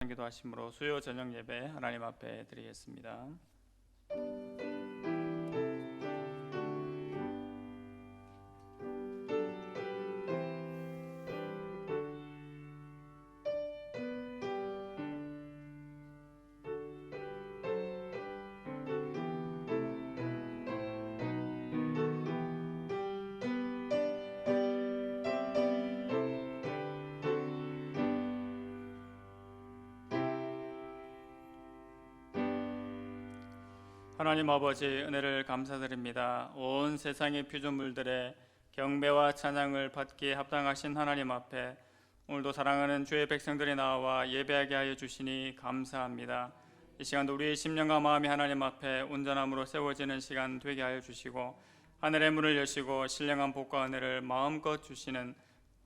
기도하심으로 수요 저녁 예배 하나님 앞에 드리겠습니다. 하나님 아버지, 은혜를 감사드립니다. 온 세상의 피조물들의 경배와 찬양을 받기에 합당하신 하나님 앞에 오늘도 사랑하는 주의 백성들이 나와 예배하게 하여 주시니 감사합니다. 이 시간도 우리의 심령과 마음이 하나님 앞에 온전함으로 세워지는 시간 되게 하여 주시고, 하늘의 문을 여시고 신령한 복과 은혜를 마음껏 주시는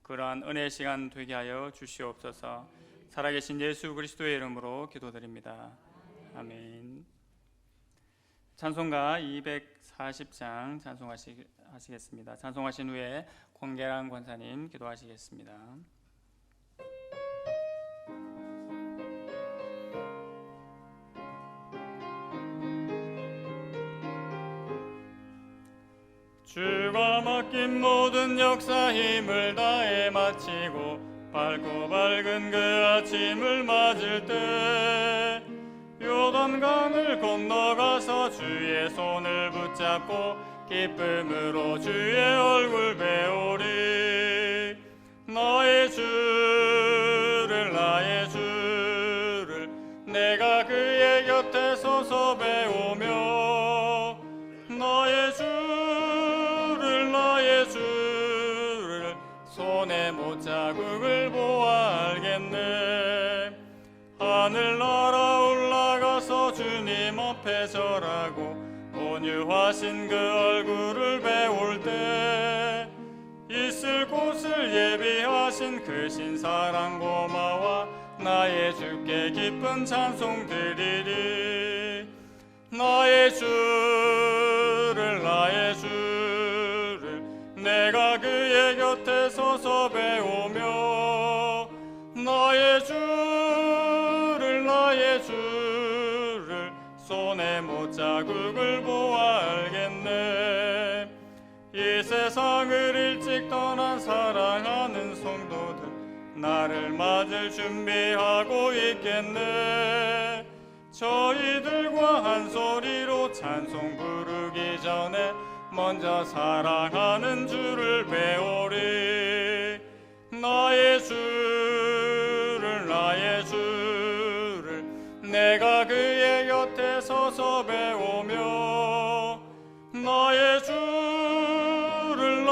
그러한 은혜의 시간 되게 하여 주시옵소서. 살아계신 예수 그리스도의 이름으로 기도드립니다. 아멘. 찬송가 240장 찬송하시겠습니다. 찬송하신 후에 권계랑 권사님 기도하시겠습니다. 주가 맡긴 모든 역사 힘을 다해 마치고 밝고 밝은 그 아침을 맞을 때 요단강을 건너가서 주의 손을 붙잡고 기쁨으로 주의 얼굴 배우리. 나의 주를 내가 그의 곁에 서서 배우며 나의 주를 손에 못자국을 보아 알겠네. 하늘나라 올라가서 주님 앞에 절하고 온유하신 그 얼굴을 배울 때 있을 곳을 예비하신 그 신사랑 고마워 나의 주께 기쁜 찬송 드리리. 나의 주를 내가 그의 곁에 서서 배우며 나의 주를 손에 못자국을 보아 알겠네. 이 세상을 일찍 떠난 사랑하는 성도들 나를 맞을 준비하고 있겠네. 저희들과 한 소리로 찬송 부르기 전에 먼저 사랑하는 주를 배우리. 나의 주를 내가 그의 곁에 서서 배우며 나의 주를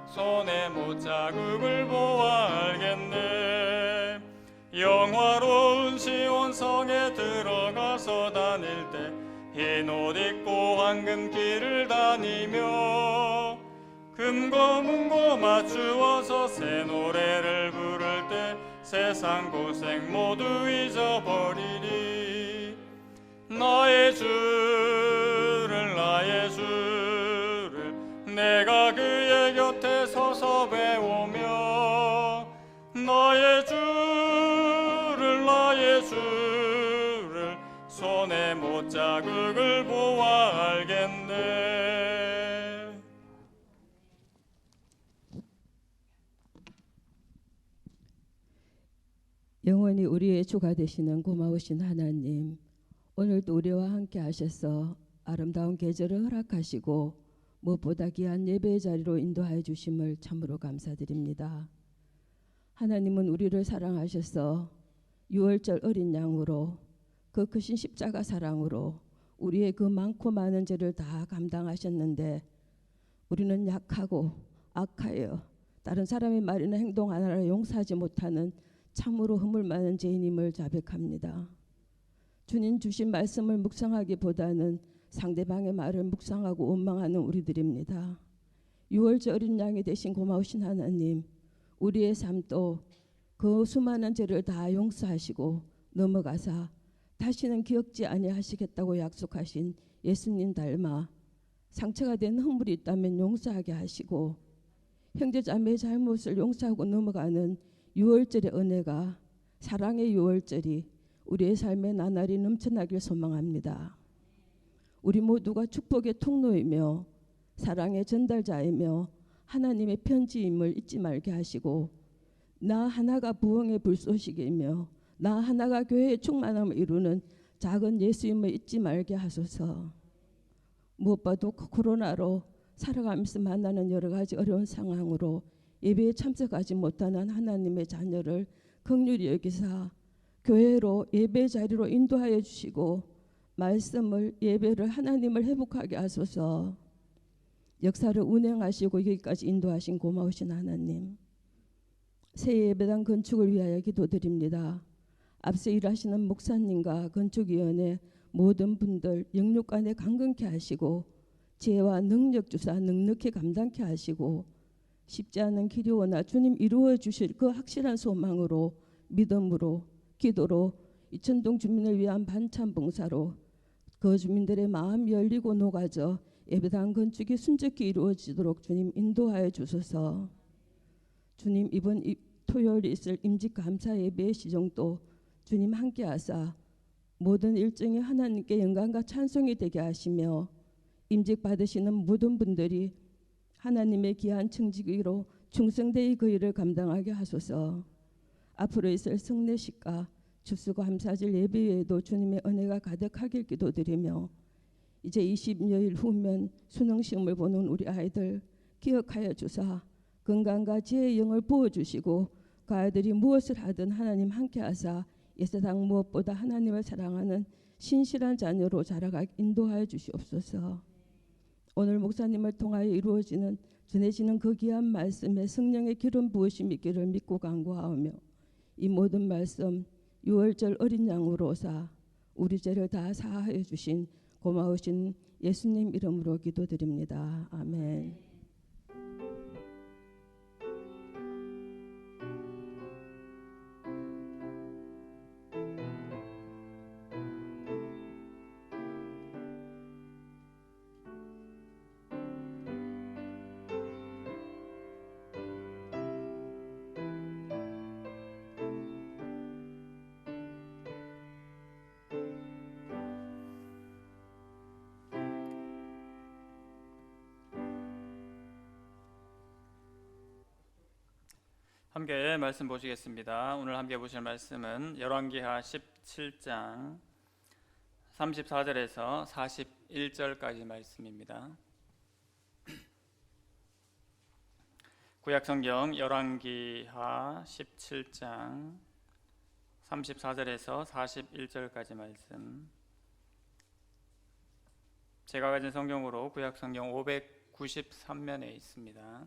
손에 못자국을 보아 알겠네. 영화로운 시온성에 들어가서 다닐 때 흰 옷 입고 황금 길을 다니며 금고 문고 맞추어서 새 노래를 부를 때 세상 고생 모두 잊어버리리. 나의 주를 내가 그의 곁에 서서 배우며 나의 주를 손에 못자국을 보아 알겠네. 영원히 우리의 주가 되시는 고마우신 하나님, 오늘도 우리와 함께 하셔서 아름다운 계절을 허락하시고 무엇보다 귀한 예배의 자리로 인도하여 주심을 참으로 감사드립니다. 하나님은 우리를 사랑하셔서 유월절 어린 양으로 그 크신 십자가 사랑으로 우리의 그 많고 많은 죄를 다 감당하셨는데 우리는 약하고 악하여 다른 사람의 말이나 행동 하나를 용서하지 못하는 참으로 허물 많은 죄인임을 자백합니다. 주님 주신 말씀을 묵상하기보다는 상대방의 말을 묵상하고 원망하는 우리들입니다. 유월절 어린 양이 되신 고마우신 하나님, 우리의 삶도 그 수많은 죄를 다 용서하시고 넘어가사 다시는 기억지 아니하시겠다고 약속하신 예수님 닮아 상처가 된 허물이 있다면 용서하게 하시고 형제자매의 잘못을 용서하고 넘어가는 유월절의 은혜가 사랑의 6월절이 우리의 삶에 나날이 넘쳐나길 소망합니다. 우리 모두가 축복의 통로이며 사랑의 전달자이며 하나님의 편지임을 잊지 말게 하시고, 나 하나가 부흥의 불쏘시개이며 나 하나가 교회의 충만함을 이루는 작은 예수임을 잊지 말게 하소서. 무엇보다도 코로나로 살아가면서 만나는 여러 가지 어려운 상황으로 예배에 참석하지 못하는 하나님의 자녀를 긍휼히 여기사 교회로 예배 자리로 인도하여 주시고 말씀을 예배를 하나님을 회복하게 하소서. 역사를 운행하시고 여기까지 인도하신 고마우신 하나님, 새 예배당 건축을 위하여 기도드립니다. 앞서 일하시는 목사님과 건축위원회 모든 분들 영육간에 강건케 하시고 지혜와 능력 주사 넉넉히 감당케 하시고 쉽지 않은 기도나 주님 이루어 주실 그 확실한 소망으로 믿음으로 기도로 이천동 주민을 위한 반찬 봉사로 그 주민들의 마음이 열리고 녹아져 예배당 건축이 순적히 이루어지도록 주님 인도하여 주소서. 주님, 이번 토요일에 있을 임직 감사 예배의 시정도 주님 함께하사 모든 일정이 하나님께 영광과 찬송이 되게 하시며 임직 받으시는 모든 분들이 하나님의 귀한 청지기로 충성되이 그 일을 감당하게 하소서. 앞으로 있을 성례식과 추수감사절 예배 외에도 주님의 은혜가 가득하길 기도드리며 이제 20여일 후면 수능시험을 보는 우리 아이들 기억하여 주사 건강과 지혜의 영을 부어주시고 그 아이들이 무엇을 하든 하나님 함께하사 이 세상 무엇보다 하나님을 사랑하는 신실한 자녀로 자라가게 인도하여 주시옵소서. 오늘 목사님을 통하여 이루어지는 전해지는 그 귀한 말씀에 성령의 기름 부으심이 있기를 믿고 간구하오며 이 모든 말씀 6월절 어린 양으로사 우리 죄를 다 사하여 주신 고마우신 예수님 이름으로 기도드립니다. 아멘. 함께 말씀 보시겠습니다. 오늘 함께 보실 말씀은 열왕기하 17장 34절에서 41절까지 말씀입니다. 구약성경 열왕기하 17장 34절에서 41절까지 말씀, 제가 가진 성경으로 구약성경 593면에 있습니다.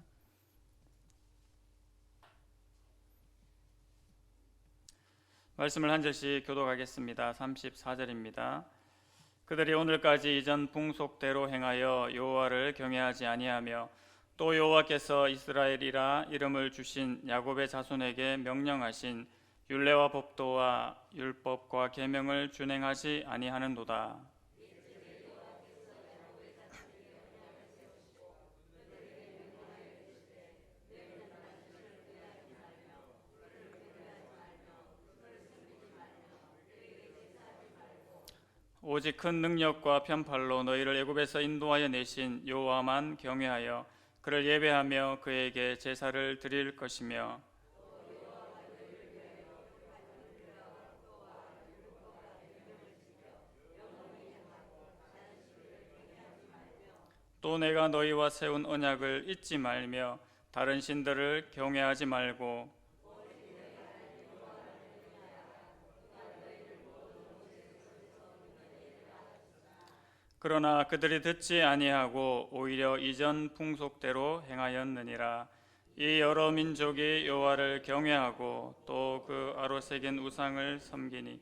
말씀을 한 절씩 교독하겠습니다. 34절입니다. 그들이 오늘까지 이전 풍속대로 행하여 여호와를 경외하지 아니하며 또 여호와께서 이스라엘이라 이름을 주신 야곱의 자손에게 명령하신 율례와 법도와 율법과 계명을 준행하지 아니하는도다. 오직 큰 능력과 편팔로 너희를 애굽에서 인도하여 내신 여호와만 경외하여 그를 예배하며 그에게 제사를 드릴 것이며 또 내가 너희와 세운 언약을 잊지 말며 다른 신들을 경외하지 말고 그러나 그들이 듣지 아니하고 오히려 이전 풍속대로 행하였느니라. 이 여러 민족이 여호와를 경외하고 또 그 아로 새긴 우상을 섬기니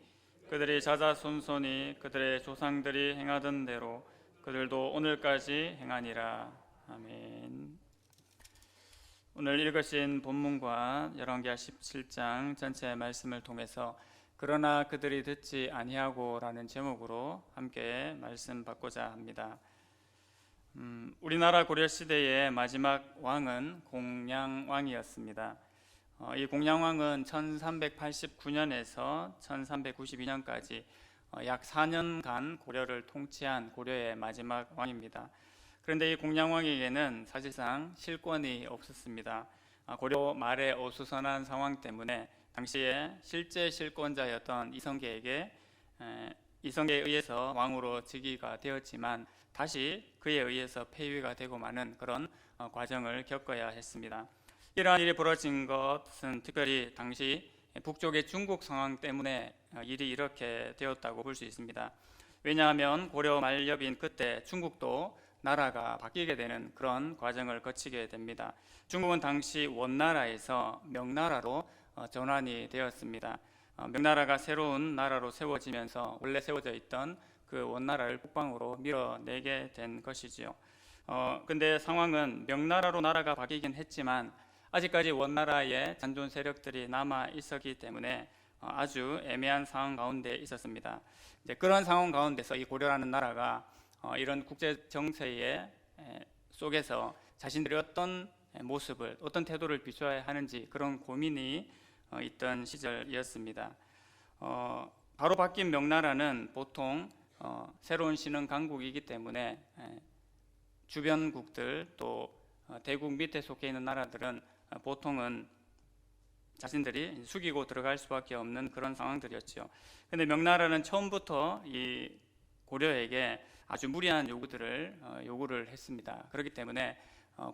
그들이 자자손손이 그들의 조상들이 행하던 대로 그들도 오늘까지 행하니라. 아멘. 오늘 읽으신 본문과 열왕기하 17장 전체 말씀을 통해서 그러나 그들이 듣지 아니하고 라는 제목으로 함께 말씀 받고자 합니다. 우리나라 고려시대의 마지막 왕은 공양왕이었습니다. 이 공양왕은 1389년에서 1392년까지 약 4년간 고려를 통치한 고려의 마지막 왕입니다. 그런데 이 공양왕에게는 사실상 실권이 없었습니다. 고려 말의 어수선한 상황 때문에 당시에 실제 실권자였던 이성계에 의해서 왕으로 즉위가 되었지만 다시 그에 의해서 폐위가 되고 마는 그런 과정을 겪어야 했습니다. 이러한 일이 벌어진 것은 특별히 당시 북쪽의 중국 상황 때문에 일이 이렇게 되었다고 볼 수 있습니다. 왜냐하면 고려 말엽인 그때 중국도 나라가 바뀌게 되는 그런 과정을 거치게 됩니다. 중국은 당시 원나라에서 명나라로 전환이 되었습니다. 명나라가 새로운 나라로 세워지면서 원래 세워져 있던 그 원나라를 북방으로 밀어내게 된 것이지요. 근데 상황은 명나라로 나라가 바뀌긴 했지만 아직까지 원나라의 잔존 세력들이 남아 있었기 때문에 아주 애매한 상황 가운데 있었습니다. 이제 그런 상황 가운데서 이 고려라는 나라가 이런 국제 정세의 속에서 자신들이 어떤 모습을, 어떤 태도를 비춰야 하는지 그런 고민이 있던 시절이었습니다. 바로 바뀐 명나라는 보통 새로운 신흥 강국이기 때문에 주변국들 또 대국 밑에 속해 있는 나라들은 보통은 자신들이 숙이고 들어갈 수밖에 없는 그런 상황들이었죠. 그런데 명나라는 처음부터 이 고려에게 아주 무리한 요구를 했습니다. 그렇기 때문에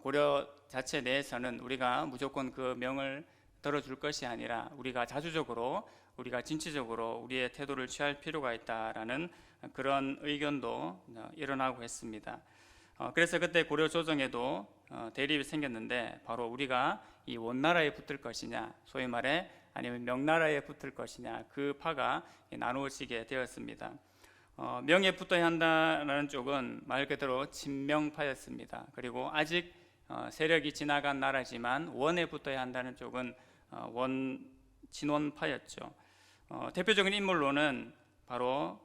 고려 자체 내에서는 우리가 무조건 그 명을 들어줄 것이 아니라 우리가 자주적으로, 우리가 진취적으로 우리의 태도를 취할 필요가 있다라는 그런 의견도 일어나고 했습니다. 그래서 그때 고려 조정에도 대립이 생겼는데 바로 우리가 이 원나라에 붙을 것이냐, 소위 말해 아니면 명나라에 붙을 것이냐, 그 파가 나누어지게 되었습니다. 명에 붙어야 한다는 쪽은 말 그대로 진명파였습니다. 그리고 아직 세력이 지나간 나라지만 원에 붙어야 한다는 쪽은 진원파였죠. 대표적인 인물로는 바로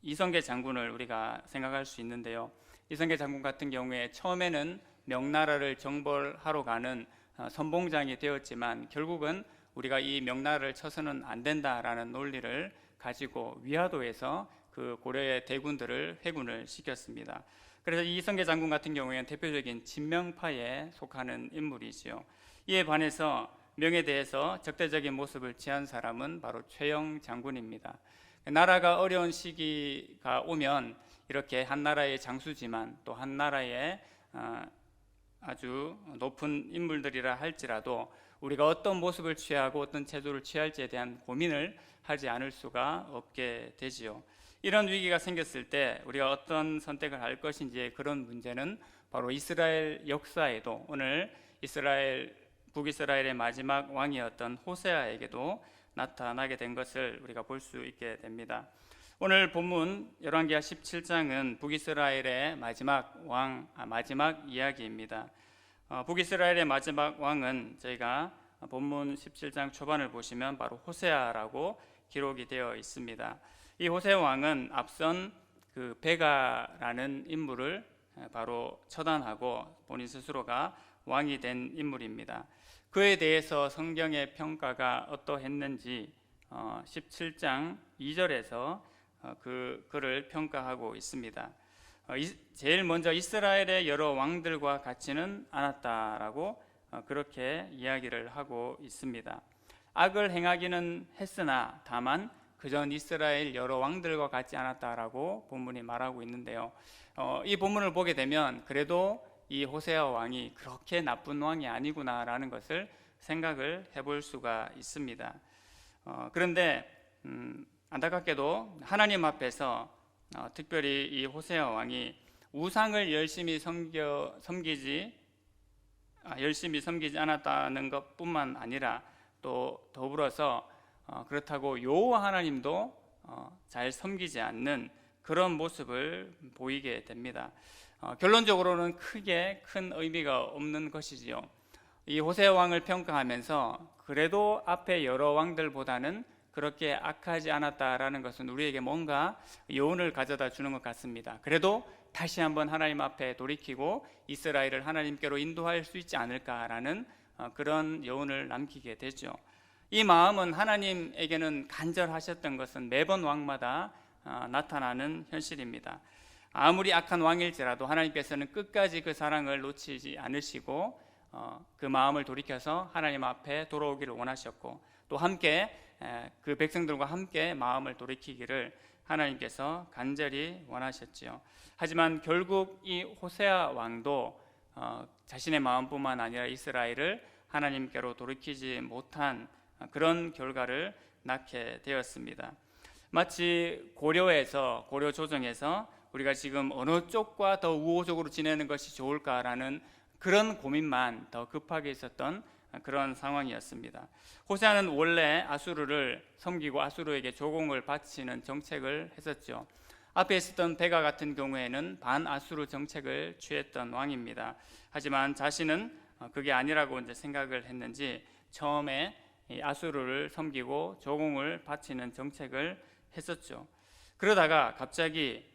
이성계 장군을 우리가 생각할 수 있는데요. 이성계 장군 같은 경우에 처음에는 명나라를 정벌하러 가는 선봉장이 되었지만 결국은 우리가 이 명나라를 쳐서는 안 된다라는 논리를 가지고 위화도에서 그 고려의 대군들을 회군을 시켰습니다. 그래서 이성계 장군 같은 경우에는 대표적인 진명파에 속하는 인물이지요. 이에 반해서 명에 대해서 적대적인 모습을 취한 사람은 바로 최영 장군입니다. 나라가 어려운 시기가 오면 이렇게 한 나라의 장수지만 또 한 나라의 아주 높은 인물들이라 할지라도 우리가 어떤 모습을 취하고 어떤 태도를 취할지에 대한 고민을 하지 않을 수가 없게 되지요. 이런 위기가 생겼을 때 우리가 어떤 선택을 할 것인지의 그런 문제는 바로 이스라엘 역사에도 오늘 북이스라엘의 마지막 왕이었던 호세아에게도 나타나게 된 것을 우리가 볼 수 있게 됩니다. 오늘 본문 열왕기하 17장은 북이스라엘의 마지막 이야기입니다. 북이스라엘의 마지막 왕은 저희가 본문 17장 초반을 보시면 바로 호세아라고 기록이 되어 있습니다. 이 호세아 왕은 앞선 그 베가라는 인물을 바로 처단하고 본인 스스로가 왕이 된 인물입니다. 그에 대해서 성경의 평가가 어떠했는지 17장 2절에서 그를 평가하고 있습니다. 제일 먼저 이스라엘의 여러 왕들과 같지는 않았다라고 그렇게 이야기를 하고 있습니다. 악을 행하기는 했으나 다만 그전 이스라엘 여러 왕들과 같지 않았다라고 본문이 말하고 있는데요. 이 본문을 보게 되면 그래도 이 호세아 왕이 그렇게 나쁜 왕이 아니구나라는 것을 생각을 해볼 수가 있습니다. 그런데 안타깝게도 하나님 앞에서 특별히 이 호세아 왕이 우상을 열심히 섬기지 않았다는 것뿐만 아니라 또 더불어서 그렇다고 여호와 하나님도 잘 섬기지 않는 그런 모습을 보이게 됩니다. 결론적으로는 크게 큰 의미가 없는 것이지요. 이 호세아 왕을 평가하면서 그래도 앞에 여러 왕들보다는 그렇게 악하지 않았다라는 것은 우리에게 뭔가 여운을 가져다 주는 것 같습니다. 그래도 다시 한번 하나님 앞에 돌이키고 이스라엘을 하나님께로 인도할 수 있지 않을까라는 그런 여운을 남기게 되죠. 이 마음은 하나님에게는 간절하셨던 것은 매번 왕마다 나타나는 현실입니다. 아무리 악한 왕일지라도 하나님께서는 끝까지 그 사랑을 놓치지 않으시고 그 마음을 돌이켜서 하나님 앞에 돌아오기를 원하셨고, 또 함께 그 백성들과 함께 마음을 돌이키기를 하나님께서 간절히 원하셨지요. 하지만 결국 이 호세아 왕도 자신의 마음뿐만 아니라 이스라엘을 하나님께로 돌이키지 못한 그런 결과를 낳게 되었습니다. 마치 고려 조정에서 우리가 지금 어느 쪽과 더 우호적으로 지내는 것이 좋을까라는 그런 고민만 더 급하게 있었던 그런 상황이었습니다. 호세아는 원래 아수르를 섬기고 아수르에게 조공을 바치는 정책을 했었죠. 앞에 있었던 베가 같은 경우에는 반아수르 정책을 취했던 왕입니다. 하지만 자신은 그게 아니라고 이제 생각을 했는지 처음에 이 아수르를 섬기고 조공을 바치는 정책을 했었죠. 그러다가 갑자기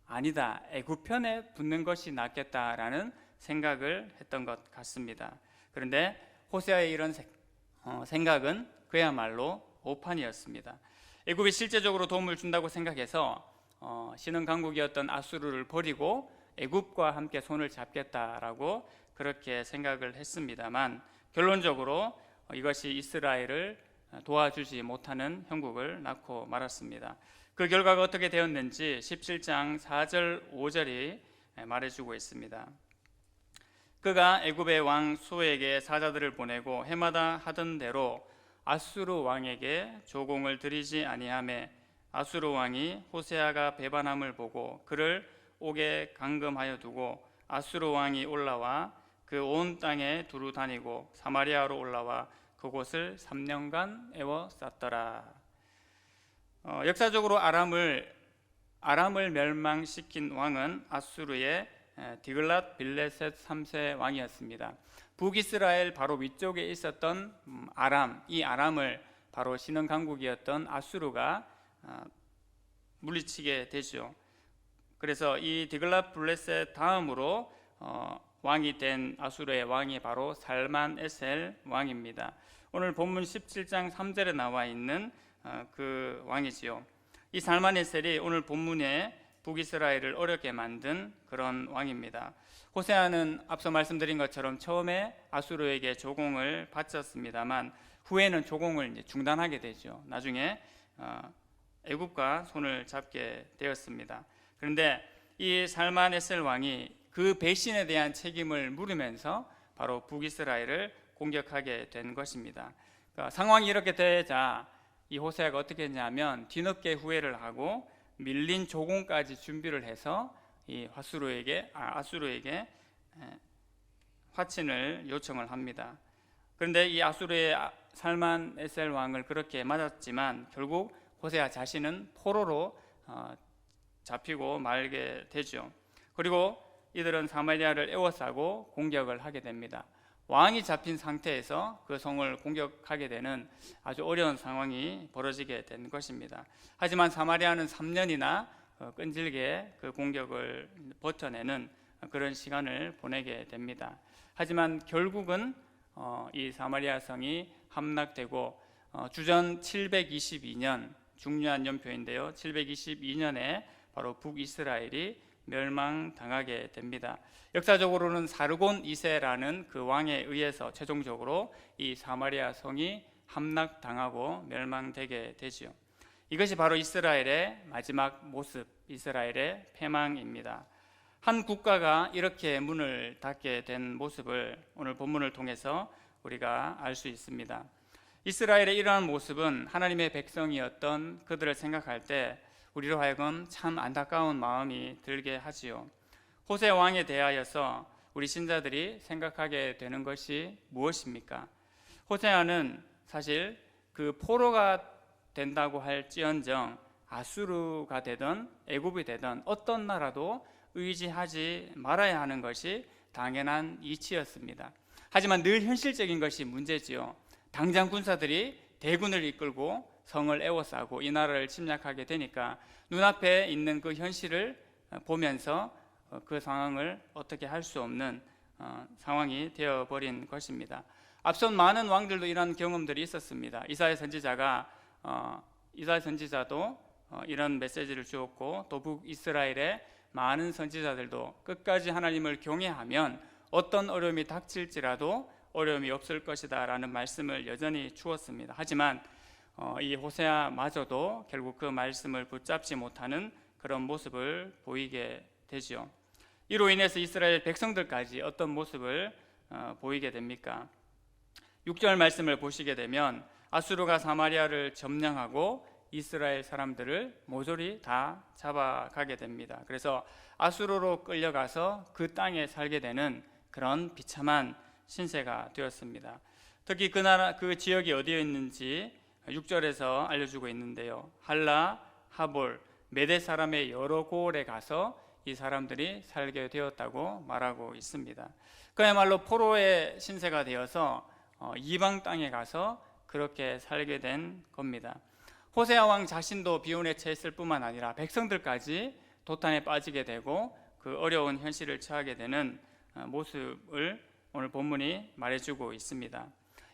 아니다, 애굽 편에 붙는 것이 낫겠다라는 생각을 했던 것 같습니다. 그런데 호세아의 이런 생각은 그야말로 오판이었습니다. 애굽이 실제적으로 도움을 준다고 생각해서 신흥 강국이었던 아수르를 버리고 애굽과 함께 손을 잡겠다라고 그렇게 생각을 했습니다만, 결론적으로 이것이 이스라엘을 도와주지 못하는 형국을 낳고 말았습니다. 그 결과가 어떻게 되었는지 17장 4절 5절이 말해주고 있습니다. 그가 애굽의 왕 수에게 사자들을 보내고 해마다 하던 대로 아수르 왕에게 조공을 드리지 아니하매 아수르 왕이 호세아가 배반함을 보고 그를 옥에 감금하여 두고 아수르 왕이 올라와 그 온 땅에 두루 다니고 사마리아로 올라와 그곳을 3년간 에워쌌더라. 역사적으로 아람을 멸망시킨 왕은 아수르의 디글랏 빌레셋 3세 왕이었습니다. 북이스라엘 바로 위쪽에 있었던 이 아람을 바로 신흥 강국이었던 아수르가 물리치게 되죠. 그래서 이 디글랏 빌레셋 다음으로 왕이 된 아수르의 왕이 바로 살만에셀 왕입니다. 오늘 본문 17장 3절에 나와 있는 그 왕이지요. 이 살만에셀이 오늘 본문에 북이스라엘을 어렵게 만든 그런 왕입니다. 호세아는 앞서 말씀드린 것처럼 처음에 아수르에게 조공을 바쳤습니다만 후에는 조공을 중단하게 되죠. 나중에 애굽과 손을 잡게 되었습니다. 그런데 이 살만에셀 왕이 그 배신에 대한 책임을 물으면서 바로 북이스라엘을 공격하게 된 것입니다. 그러니까 상황이 이렇게 되자 이 호세아가 어떻게 했냐면 뒤늦게 후회를 하고 밀린 조공까지 준비를 해서 이 아수르에게 화친을 요청을 합니다. 그런데 이 아수르의 살만에셀 왕을 그렇게 맞았지만 결국 호세아 자신은 포로로 잡히고 말게 되죠. 그리고 이들은 사마리아를 에워싸고 공격을 하게 됩니다. 왕이 잡힌 상태에서 그 성을 공격하게 되는 아주 어려운 상황이 벌어지게 된 것입니다. 하지만 사마리아는 3년이나 끈질게 그 공격을 버텨내는 그런 시간을 보내게 됩니다. 하지만 결국은 이 사마리아 성이 함락되고 주전 722년 중요한 연표인데요. 722년에 바로 북이스라엘이 멸망당하게 됩니다. 역사적으로는 사르곤 2세라는 그 왕에 의해서 최종적으로 이 사마리아 성이 함락당하고 멸망되게 되지요. 이것이 바로 이스라엘의 마지막 모습, 이스라엘의 패망입니다. 한 국가가 이렇게 문을 닫게 된 모습을 오늘 본문을 통해서 우리가 알 수 있습니다. 이스라엘의 이러한 모습은 하나님의 백성이었던 그들을 생각할 때 우리로 하여금 참 안타까운 마음이 들게 하지요. 호세 왕에 대하여서 우리 신자들이 생각하게 되는 것이 무엇입니까? 호세아는 사실 그 포로가 된다고 할지언정 아수르가 되든 애굽이 되든 어떤 나라도 의지하지 말아야 하는 것이 당연한 이치였습니다. 하지만 늘 현실적인 것이 문제지요. 당장 군사들이 대군을 이끌고 성을 에워싸고 이 나라를 침략하게 되니까 눈앞에 있는 그 현실을 보면서 그 상황을 어떻게 할 수 없는 상황이 되어버린 것입니다. 앞선 많은 왕들도 이런 경험들이 있었습니다. 이사야 선지자도 이런 메시지를 주었고, 또 북이스라엘의 많은 선지자들도 끝까지 하나님을 경외하면 어떤 어려움이 닥칠지라도 어려움이 없을 것이다 라는 말씀을 여전히 주었습니다. 하지만 이 호세아마저도 결국 그 말씀을 붙잡지 못하는 그런 모습을 보이게 되죠. 이로 인해서 이스라엘 백성들까지 어떤 모습을 보이게 됩니까? 6절 말씀을 보시게 되면 아수르가 사마리아를 점령하고 이스라엘 사람들을 모조리 다 잡아가게 됩니다. 그래서 아수르로 끌려가서 그 땅에 살게 되는 그런 비참한 신세가 되었습니다. 특히 그 지역이 어디에 있는지 6절에서 알려주고 있는데요. 할라, 하볼, 메대 사람의 여러 고을에 가서 이 사람들이 살게 되었다고 말하고 있습니다. 그야말로 포로의 신세가 되어서 이방 땅에 가서 그렇게 살게 된 겁니다. 호세아 왕 자신도 비운에 처했을 뿐만 아니라 백성들까지 도탄에 빠지게 되고 그 어려운 현실을 처하게 되는 모습을 오늘 본문이 말해주고 있습니다.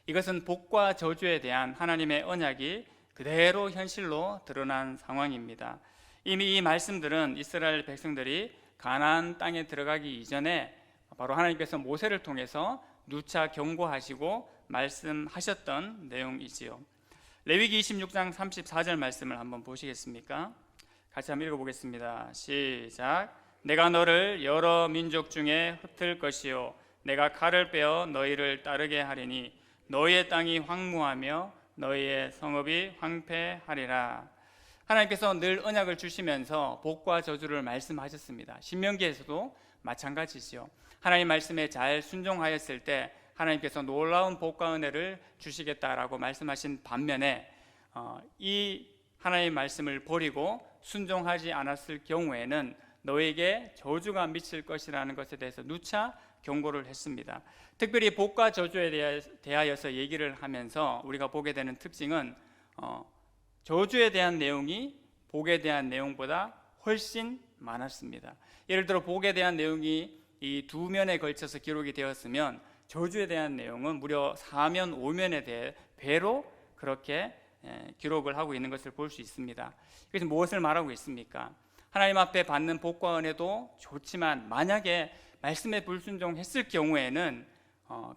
이것은 복과 저주에 대한 하나님의 언약이 그대로 현실로 드러난 상황입니다. 이미 이 말씀들은 이스라엘 백성들이 가나안 땅에 들어가기 이전에 바로 하나님께서 모세를 통해서 누차 경고하시고 말씀하셨던 내용이지요. 레위기 26장 34절 말씀을 한번 보시겠습니까? 같이 한번 읽어보겠습니다. 시작. 내가 너를 여러 민족 중에 흩을 것이요 내가 칼을 빼어 너희를 따르게 하리니 너희의 땅이 황무하며 너희의 성읍이 황폐하리라. 하나님께서 늘 언약을 주시면서 복과 저주를 말씀하셨습니다. 신명기에서도 마찬가지지요. 하나님 말씀에 잘 순종하였을 때 하나님께서 놀라운 복과 은혜를 주시겠다라고 말씀하신 반면에 이 하나님의 말씀을 버리고 순종하지 않았을 경우에는 너에게 저주가 미칠 것이라는 것에 대해서 누차 경고를 했습니다. 특별히 복과 저주에 대하여서 얘기를 하면서 우리가 보게 되는 특징은 저주에 대한 내용이 복에 대한 내용보다 훨씬 많았습니다. 예를 들어 복에 대한 내용이 이 두 면에 걸쳐서 기록이 되었으면 저주에 대한 내용은 무려 4면 5면에 대해 배로 그렇게 기록을 하고 있는 것을 볼 수 있습니다. 그래서 무엇을 말하고 있습니까? 하나님 앞에 받는 복과 은혜도 좋지만 만약에 말씀에 불순종했을 경우에는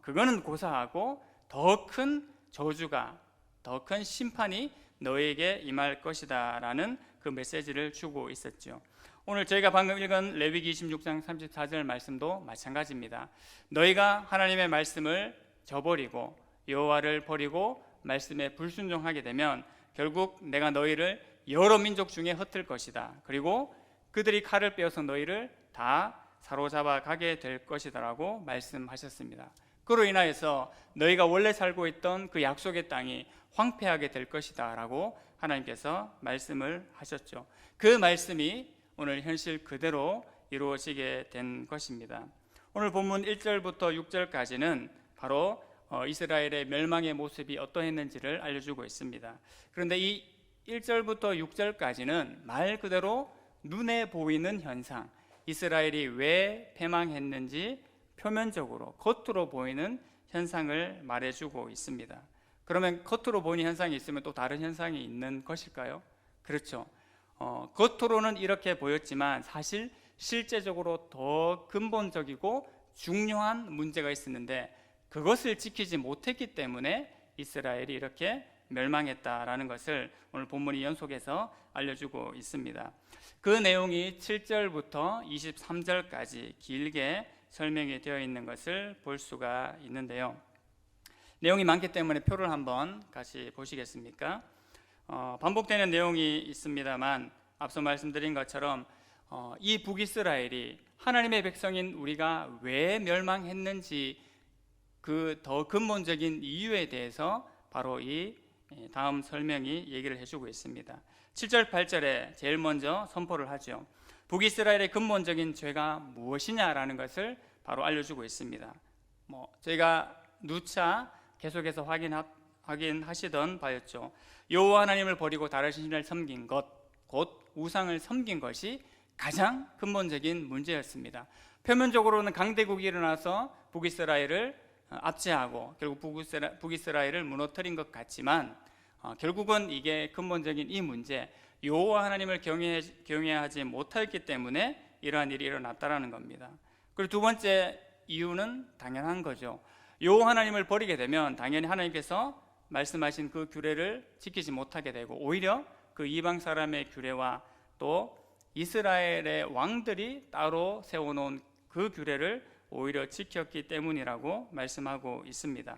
그거는 고사하고 더 큰 저주가, 더 큰 심판이 너에게 임할 것이다 라는 그 메시지를 주고 있었죠. 오늘 저희가 방금 읽은 레위기 26장 34절 말씀도 마찬가지입니다. 너희가 하나님의 말씀을 저버리고 여호와를 버리고 말씀에 불순종하게 되면 결국 내가 너희를 여러 민족 중에 흩을 것이다. 그리고 그들이 칼을 빼어서 너희를 다 사로잡아 가게 될 것이다라고 말씀하셨습니다. 그로 인하여서 너희가 원래 살고 있던 그 약속의 땅이 황폐하게 될 것이다 라고 하나님께서 말씀을 하셨죠. 그 말씀이 오늘 현실 그대로 이루어지게 된 것입니다. 오늘 본문 1절부터 6절까지는 바로 이스라엘의 멸망의 모습이 어떠했는지를 알려주고 있습니다. 그런데 이 1절부터 6절까지는 말 그대로 눈에 보이는 현상, 이스라엘이 왜 패망했는지 표면적으로 겉으로 보이는 현상을 말해주고 있습니다. 그러면 겉으로 보이는 현상이 있으면 또 다른 현상이 있는 것일까요? 그렇죠. 겉으로는 이렇게 보였지만 사실 실제적으로 더 근본적이고 중요한 문제가 있었는데 그것을 지키지 못했기 때문에 이스라엘이 이렇게 멸망했다라는 것을 오늘 본문이 연속해서 알려주고 있습니다. 그 내용이 7절부터 23절까지 길게 설명이 되어 있는 것을 볼 수가 있는데요. 내용이 많기 때문에 표를 한번 같이 보시겠습니까? 반복되는 내용이 있습니다만 앞서 말씀드린 것처럼 이 북이스라엘이 하나님의 백성인 우리가 왜 멸망했는지 그 더 근본적인 이유에 대해서 바로 이 다음 설명이 얘기를 해주고 있습니다. 7절 8절에 제일 먼저 선포를 하죠. 북이스라엘의 근본적인 죄가 무엇이냐라는 것을 바로 알려주고 있습니다. 저희가 누차 계속해서 확인하시던 바였죠. 여호와 하나님을 버리고 다른 신을 섬긴 것, 곧 우상을 섬긴 것이 가장 근본적인 문제였습니다. 표면적으로는 강대국이 일어나서 북이스라엘을 압제하고 결국 북이스라엘을 무너뜨린 것 같지만 결국은 이게 근본적인 이 문제, 여호와 하나님을 경외하지 못했기 때문에 이러한 일이 일어났다라는 겁니다. 그리고 두 번째 이유는 당연한 거죠. 여호와 하나님을 버리게 되면 당연히 하나님께서 말씀하신 그 규례를 지키지 못하게 되고 오히려 그 이방 사람의 규례와 또 이스라엘의 왕들이 따로 세워놓은 그 규례를 오히려 지켰기 때문이라고 말씀하고 있습니다.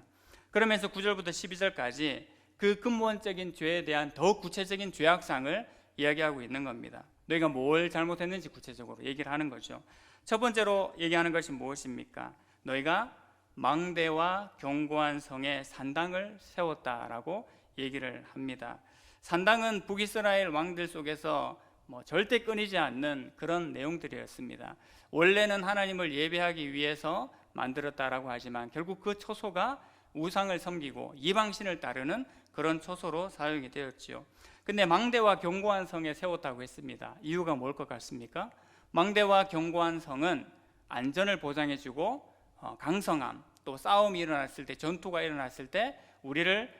그러면서 9절부터 12절까지 그 근본적인 죄에 대한 더 구체적인 죄악상을 이야기하고 있는 겁니다. 너희가 뭘 잘못했는지 구체적으로 얘기를 하는 거죠. 첫 번째로 얘기하는 것이 무엇입니까? 너희가 망대와 견고한 성에 산당을 세웠다라고 얘기를 합니다. 산당은 북이스라엘 왕들 속에서 절대 끊이지 않는 그런 내용들이었습니다. 원래는 하나님을 예배하기 위해서 만들었다라고 하지만 결국 그 초소가 우상을 섬기고 이방신을 따르는 그런 초소로 사용이 되었지요. 근데 망대와 견고한 성에 세웠다고 했습니다. 이유가 뭘 것 같습니까? 망대와 견고한 성은 안전을 보장해주고 강성함, 또 싸움이 일어났을 때, 전투가 일어났을 때 우리를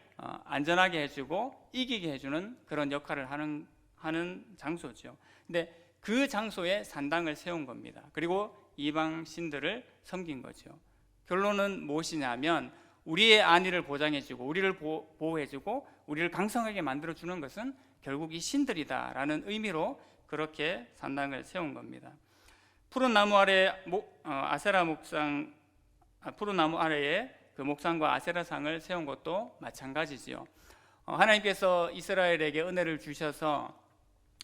안전하게 해주고 이기게 해주는 그런 역할을 하는 장소죠. 근데 그 장소에 산당을 세운 겁니다. 그리고 이방 신들을 섬긴 거죠. 결론은 무엇이냐면 우리의 안위를 보장해주고 우리를 보호해주고 우리를 강성하게 만들어주는 것은 결국 이 신들이다라는 의미로 그렇게 산당을 세운 겁니다. 푸른 나무 아래 푸른 나무 아래에 그 목상과 아세라상을 세운 것도 마찬가지지요. 하나님께서 이스라엘에게 은혜를 주셔서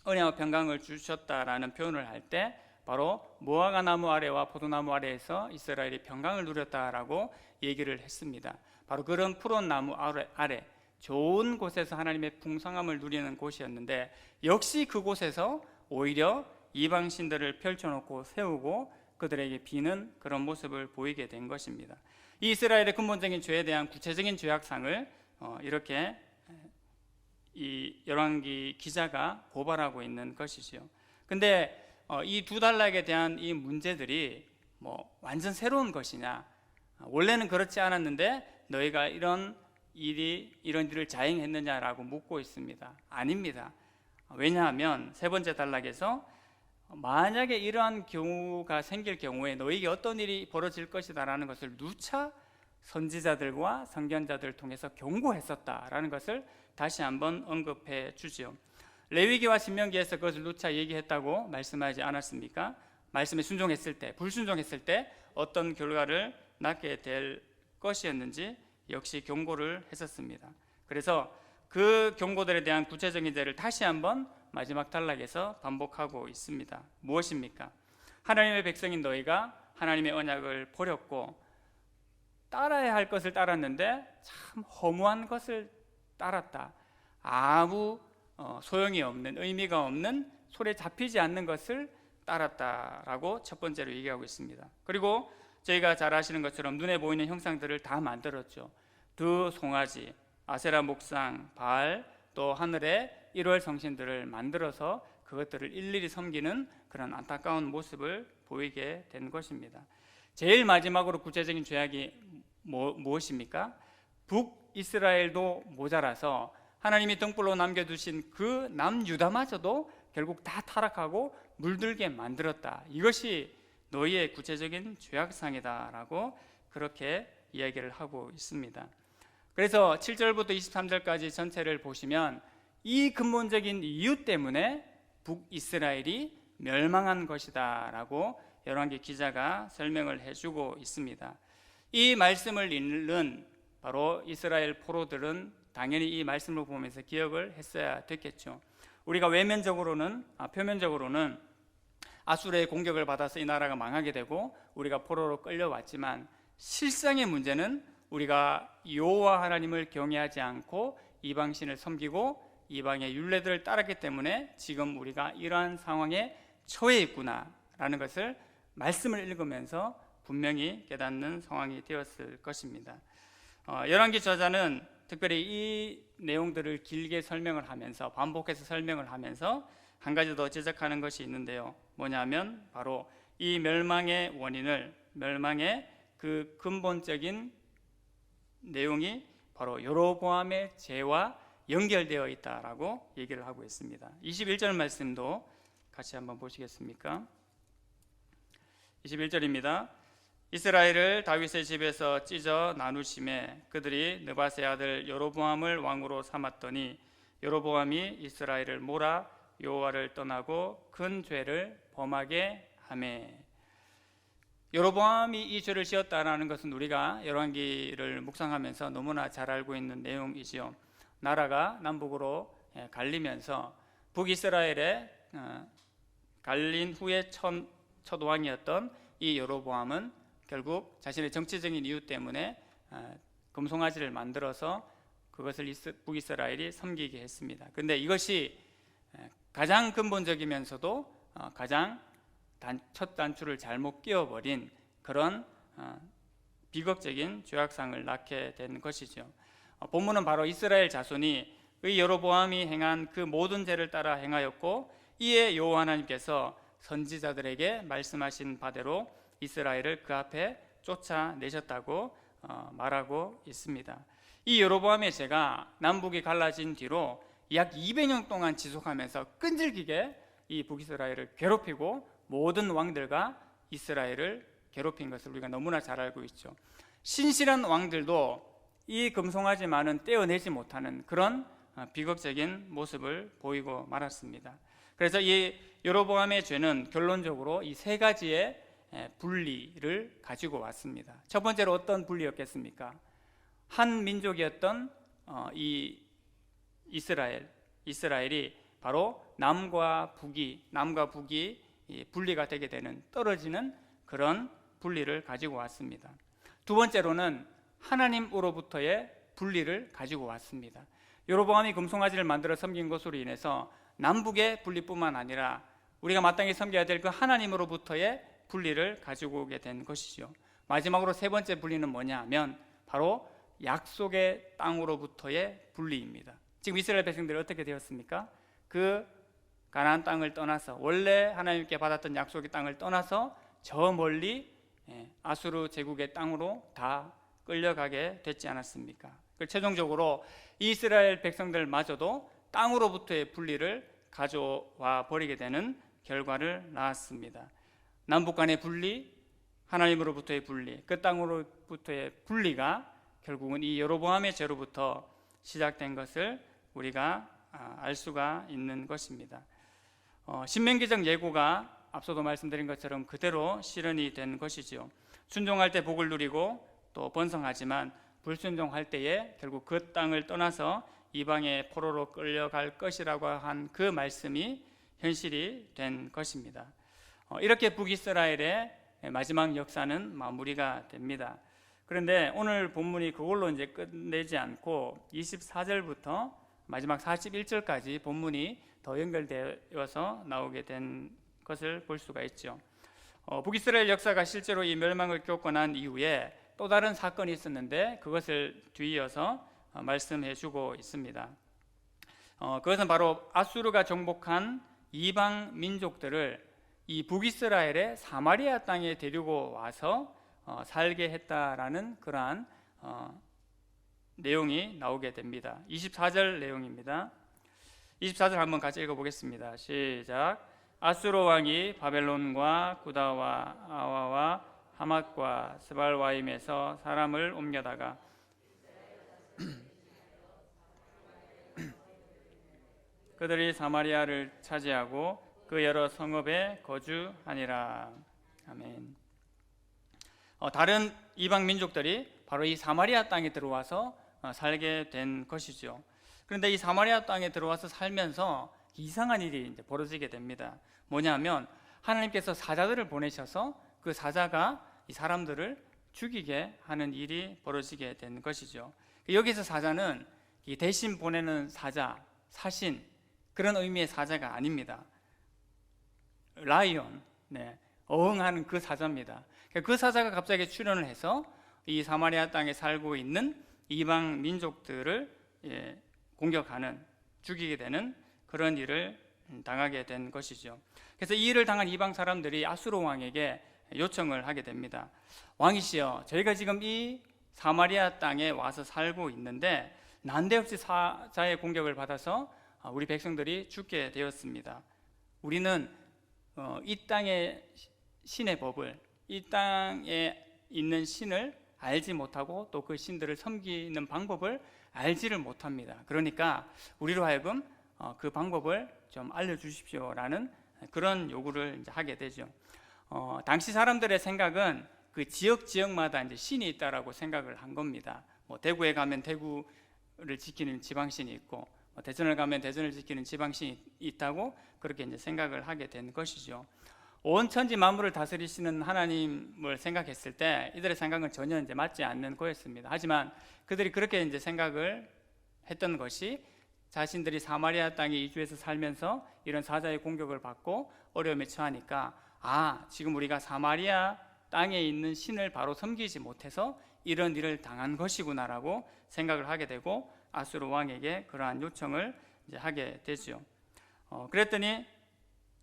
은혜와 평강을 주셨다라는 표현을 할 때 바로 무화과 나무 아래와 포도나무 아래에서 이스라엘이 평강을 누렸다라고 얘기를 했습니다. 바로 그런 푸른 나무 아래 좋은 곳에서 하나님의 풍성함을 누리는 곳이었는데 역시 그곳에서 오히려 이방 신들을 펼쳐놓고 세우고 그들에게 비는 그런 모습을 보이게 된 것입니다. 이 이스라엘의 근본적인 죄에 대한 구체적인 죄악상을 이렇게 이 열왕기 기자가 고발하고 있는 것이지요. 근데 이 두 단락에 대한 이 문제들이 완전 새로운 것이냐, 원래는 그렇지 않았는데 너희가 이런 일을 자행했느냐라고 묻고 있습니다. 아닙니다. 왜냐하면 세 번째 단락에서 만약에 이러한 경우가 생길 경우에 너희에게 어떤 일이 벌어질 것이다 라는 것을 누차 선지자들과 선견자들을 통해서 경고했었다라는 것을 다시 한번 언급해 주지요. 레위기와 신명기에서 그것을 누차 얘기했다고 말씀하지 않았습니까? 말씀에 순종했을 때, 불순종했을 때 어떤 결과를 낳게 될 것이었는지 역시 경고를 했었습니다. 그래서 그 경고들에 대한 구체적인 죄를 다시 한번 마지막 단락에서 반복하고 있습니다. 무엇입니까? 하나님의 백성인 너희가 하나님의 언약을 버렸고 따라야 할 것을 따랐는데 참 허무한 것을 따랐다. 아무 소용이 없는, 의미가 없는, 손에 잡히지 않는 것을 따랐다라고 첫 번째로 얘기하고 있습니다. 그리고 저희가 잘 아시는 것처럼 눈에 보이는 형상들을 다 만들었죠. 두 송아지, 아세라 목상, 바알, 또 하늘의 1월 성신들을 만들어서 그것들을 일일이 섬기는 그런 안타까운 모습을 보이게 된 것입니다. 제일 마지막으로 구체적인 죄악이 무엇입니까? 북이스라엘도 모자라서 하나님이 등불로 남겨두신 그 남유다마저도 결국 다 타락하고 물들게 만들었다. 이것이 너희의 구체적인 죄악상이다라고 그렇게 이야기를 하고 있습니다. 그래서 7절부터 23절까지 전체를 보시면 이 근본적인 이유 때문에 북이스라엘이 멸망한 것이다 라고 열왕기 기자가 설명을 해주고 있습니다. 이 말씀을 읽는 바로 이스라엘 포로들은 당연히 이 말씀을 보면서 기억을 했어야 됐겠죠. 우리가 표면적으로는 아수르의 공격을 받아서 이 나라가 망하게 되고 우리가 포로로 끌려왔지만 실상의 문제는 우리가 여호와 하나님을 경외하지 않고 이방신을 섬기고 이방의 율례들을 따랐기 때문에 지금 우리가 이러한 상황에 처해 있구나라는 것을 말씀을 읽으면서 분명히 깨닫는 상황이 되었을 것입니다. 열왕기 저자는 특별히 이 내용들을 길게 설명을 하면서 반복해서 설명을 하면서 한 가지 더 지적하는 것이 있는데요. 뭐냐면 바로 이 멸망의 원인을, 멸망의 그 근본적인 내용이 바로 여로보암의 죄와 연결되어 있다라고 얘기를 하고 있습니다. 21절 말씀도 같이 한번 보시겠습니까? 21절입니다. 이스라엘을 다윗의 집에서 찢어 나누심에 그들이 느밧의 아들 여로보암을 왕으로 삼았더니 여로보암이 이스라엘을 몰아 여호와를 떠나고 큰 죄를 범하게 하매. 여로보암이 이 죄를 지었다라는 것은 우리가 열왕기를 묵상하면서 너무나 잘 알고 있는 내용이지요. 나라가 남북으로 갈리면서 북이스라엘에 갈린 후에 첫 왕이었던 이 여로보암은 결국 자신의 정치적인 이유 때문에 금송아지를 만들어서 그것을 북이스라엘이 섬기게 했습니다. 그런데 이것이 가장 근본적이면서도 가장 첫 단추를 잘못 끼워버린 그런 비극적인 죄악상을 낳게 된 것이죠. 본문은 바로 이스라엘 자손이 의 여로보암이 행한 그 모든 죄를 따라 행하였고 이에 여호와 하나님께서 선지자들에게 말씀하신 바대로 이스라엘을 그 앞에 쫓아내셨다고 말하고 있습니다. 이 여로보암의 죄가 남북이 갈라진 뒤로 약 200년 동안 지속하면서 끈질기게 이 북이스라엘을 괴롭히고 모든 왕들과 이스라엘을 괴롭힌 것을 우리가 너무나 잘 알고 있죠. 신실한 왕들도 이 금송아지만은 떼어내지 못하는 그런 비극적인 모습을 보이고 말았습니다. 그래서 이 여로보암의 죄는 결론적으로 이 세 가지의 분리를 가지고 왔습니다. 첫 번째로 어떤 분리였겠습니까? 한 민족이었던 이 이스라엘이 바로 남과 북이 분리가 되게 되는, 떨어지는 그런 분리를 가지고 왔습니다. 두 번째로는 하나님으로부터의 분리를 가지고 왔습니다. 여로보암이 금송아지를 만들어 섬긴 것으로 인해서 남북의 분리뿐만 아니라 우리가 마땅히 섬겨야 될 그 하나님으로부터의 분리를 가지고 오게 된 것이죠. 마지막으로 세 번째 분리는 뭐냐 하면 바로 약속의 땅으로부터의 분리입니다. 지금 이스라엘 백성들이 어떻게 되었습니까? 그 가나안 땅을 떠나서, 원래 하나님께 받았던 약속의 땅을 떠나서 저 멀리 아수르 제국의 땅으로 다 끌려가게 됐지 않았습니까? 최종적으로 이스라엘 백성들마저도 땅으로부터의 분리를 가져와 버리게 되는 결과를 낳았습니다. 남북 간의 분리, 하나님으로부터의 분리, 그 땅으로부터의 분리가 결국은 이 여로보암의 죄로부터 시작된 것을 우리가 알 수가 있는 것입니다. 신명기적 예고가 앞서도 말씀드린 것처럼 그대로 실현이 된 것이지요. 순종할 때 복을 누리고 또 번성하지만 불순종할 때에 결국 그 땅을 떠나서 이방의 포로로 끌려갈 것이라고 한 그 말씀이 현실이 된 것입니다. 이렇게 북이스라엘의 마지막 역사는 마무리가 됩니다. 그런데 오늘 본문이 그걸로 이제 끝내지 않고 24절부터 마지막 41절까지 본문이 더 연결되어서 나오게 된 것을 볼 수가 있죠. 북이스라엘 역사가 실제로 이 멸망을 겪고 난 이후에 또 다른 사건이 있었는데 그것을 뒤이어서 말씀해 주고 있습니다. 그것은 바로 아수르가 정복한 이방 민족들을 이 북이스라엘의 사마리아 땅에 데리고 와서 살게 했다라는 그러한 내용이 나오게 됩니다. 24절 내용입니다. 24절 한번 같이 읽어보겠습니다. 시작. 아수르 왕이 바벨론과 구다와 아와와 하맛과 스발와임에서 사람을 옮겨다가 그들이 사마리아를 차지하고 그 여러 성읍에 거주하니라. 아멘. 다른 이방 민족들이 바로 이 사마리아 땅에 들어와서 살게 된 것이죠. 그런데 이 사마리아 땅에 들어와서 살면서 이상한 일이 이제 벌어지게 됩니다. 뭐냐면 하나님께서 사자들을 보내셔서 그 사자가 이 사람들을 죽이게 하는 일이 벌어지게 된 것이죠. 여기서 사자는 이 대신 보내는 사자, 사신, 그런 의미의 사자가 아닙니다. 라이온, 어흥하는 그 사자입니다. 그 사자가 갑자기 출현을 해서 이 사마리아 땅에 살고 있는 이방 민족들을 공격하는, 죽이게 되는 그런 일을 당하게 된 것이죠. 그래서 이 일을 당한 이방 사람들이 아수르 왕에게 요청을 하게 됩니다. 왕이시여, 저희가 지금 이 사마리아 땅에 와서 살고 있는데 난데없이 사자의 공격을 받아서 우리 백성들이 죽게 되었습니다. 우리는 이 땅의 신의 법을, 이 땅에 있는 신을 알지 못하고 또 그 신들을 섬기는 방법을 알지를 못합니다. 그러니까 우리로 하여금 그 방법을 좀 알려주십시오라는 그런 요구를 이제 하게 되죠. 당시 사람들의 생각은 그 지역마다 이제 신이 있다라고 생각을 한 겁니다. 뭐 대구에 가면 대구를 지키는 지방신이 있고, 대전을 가면 대전을 지키는 지방신이 있다고 그렇게 이제 생각을 하게 된 것이죠. 온 천지 만물을 다스리시는 하나님을 생각했을 때 이들의 생각은 전혀 이제 맞지 않는 거였습니다. 하지만 그들이 그렇게 이제 생각을 했던 것이 자신들이 사마리아 땅에 이주해서 살면서 이런 사자의 공격을 받고 어려움에 처하니까 지금 우리가 사마리아 땅에 있는 신을 바로 섬기지 못해서 이런 일을 당한 것이구나라고 생각을 하게 되고 아수르 왕에게 그러한 요청을 이제 하게 되죠. 그랬더니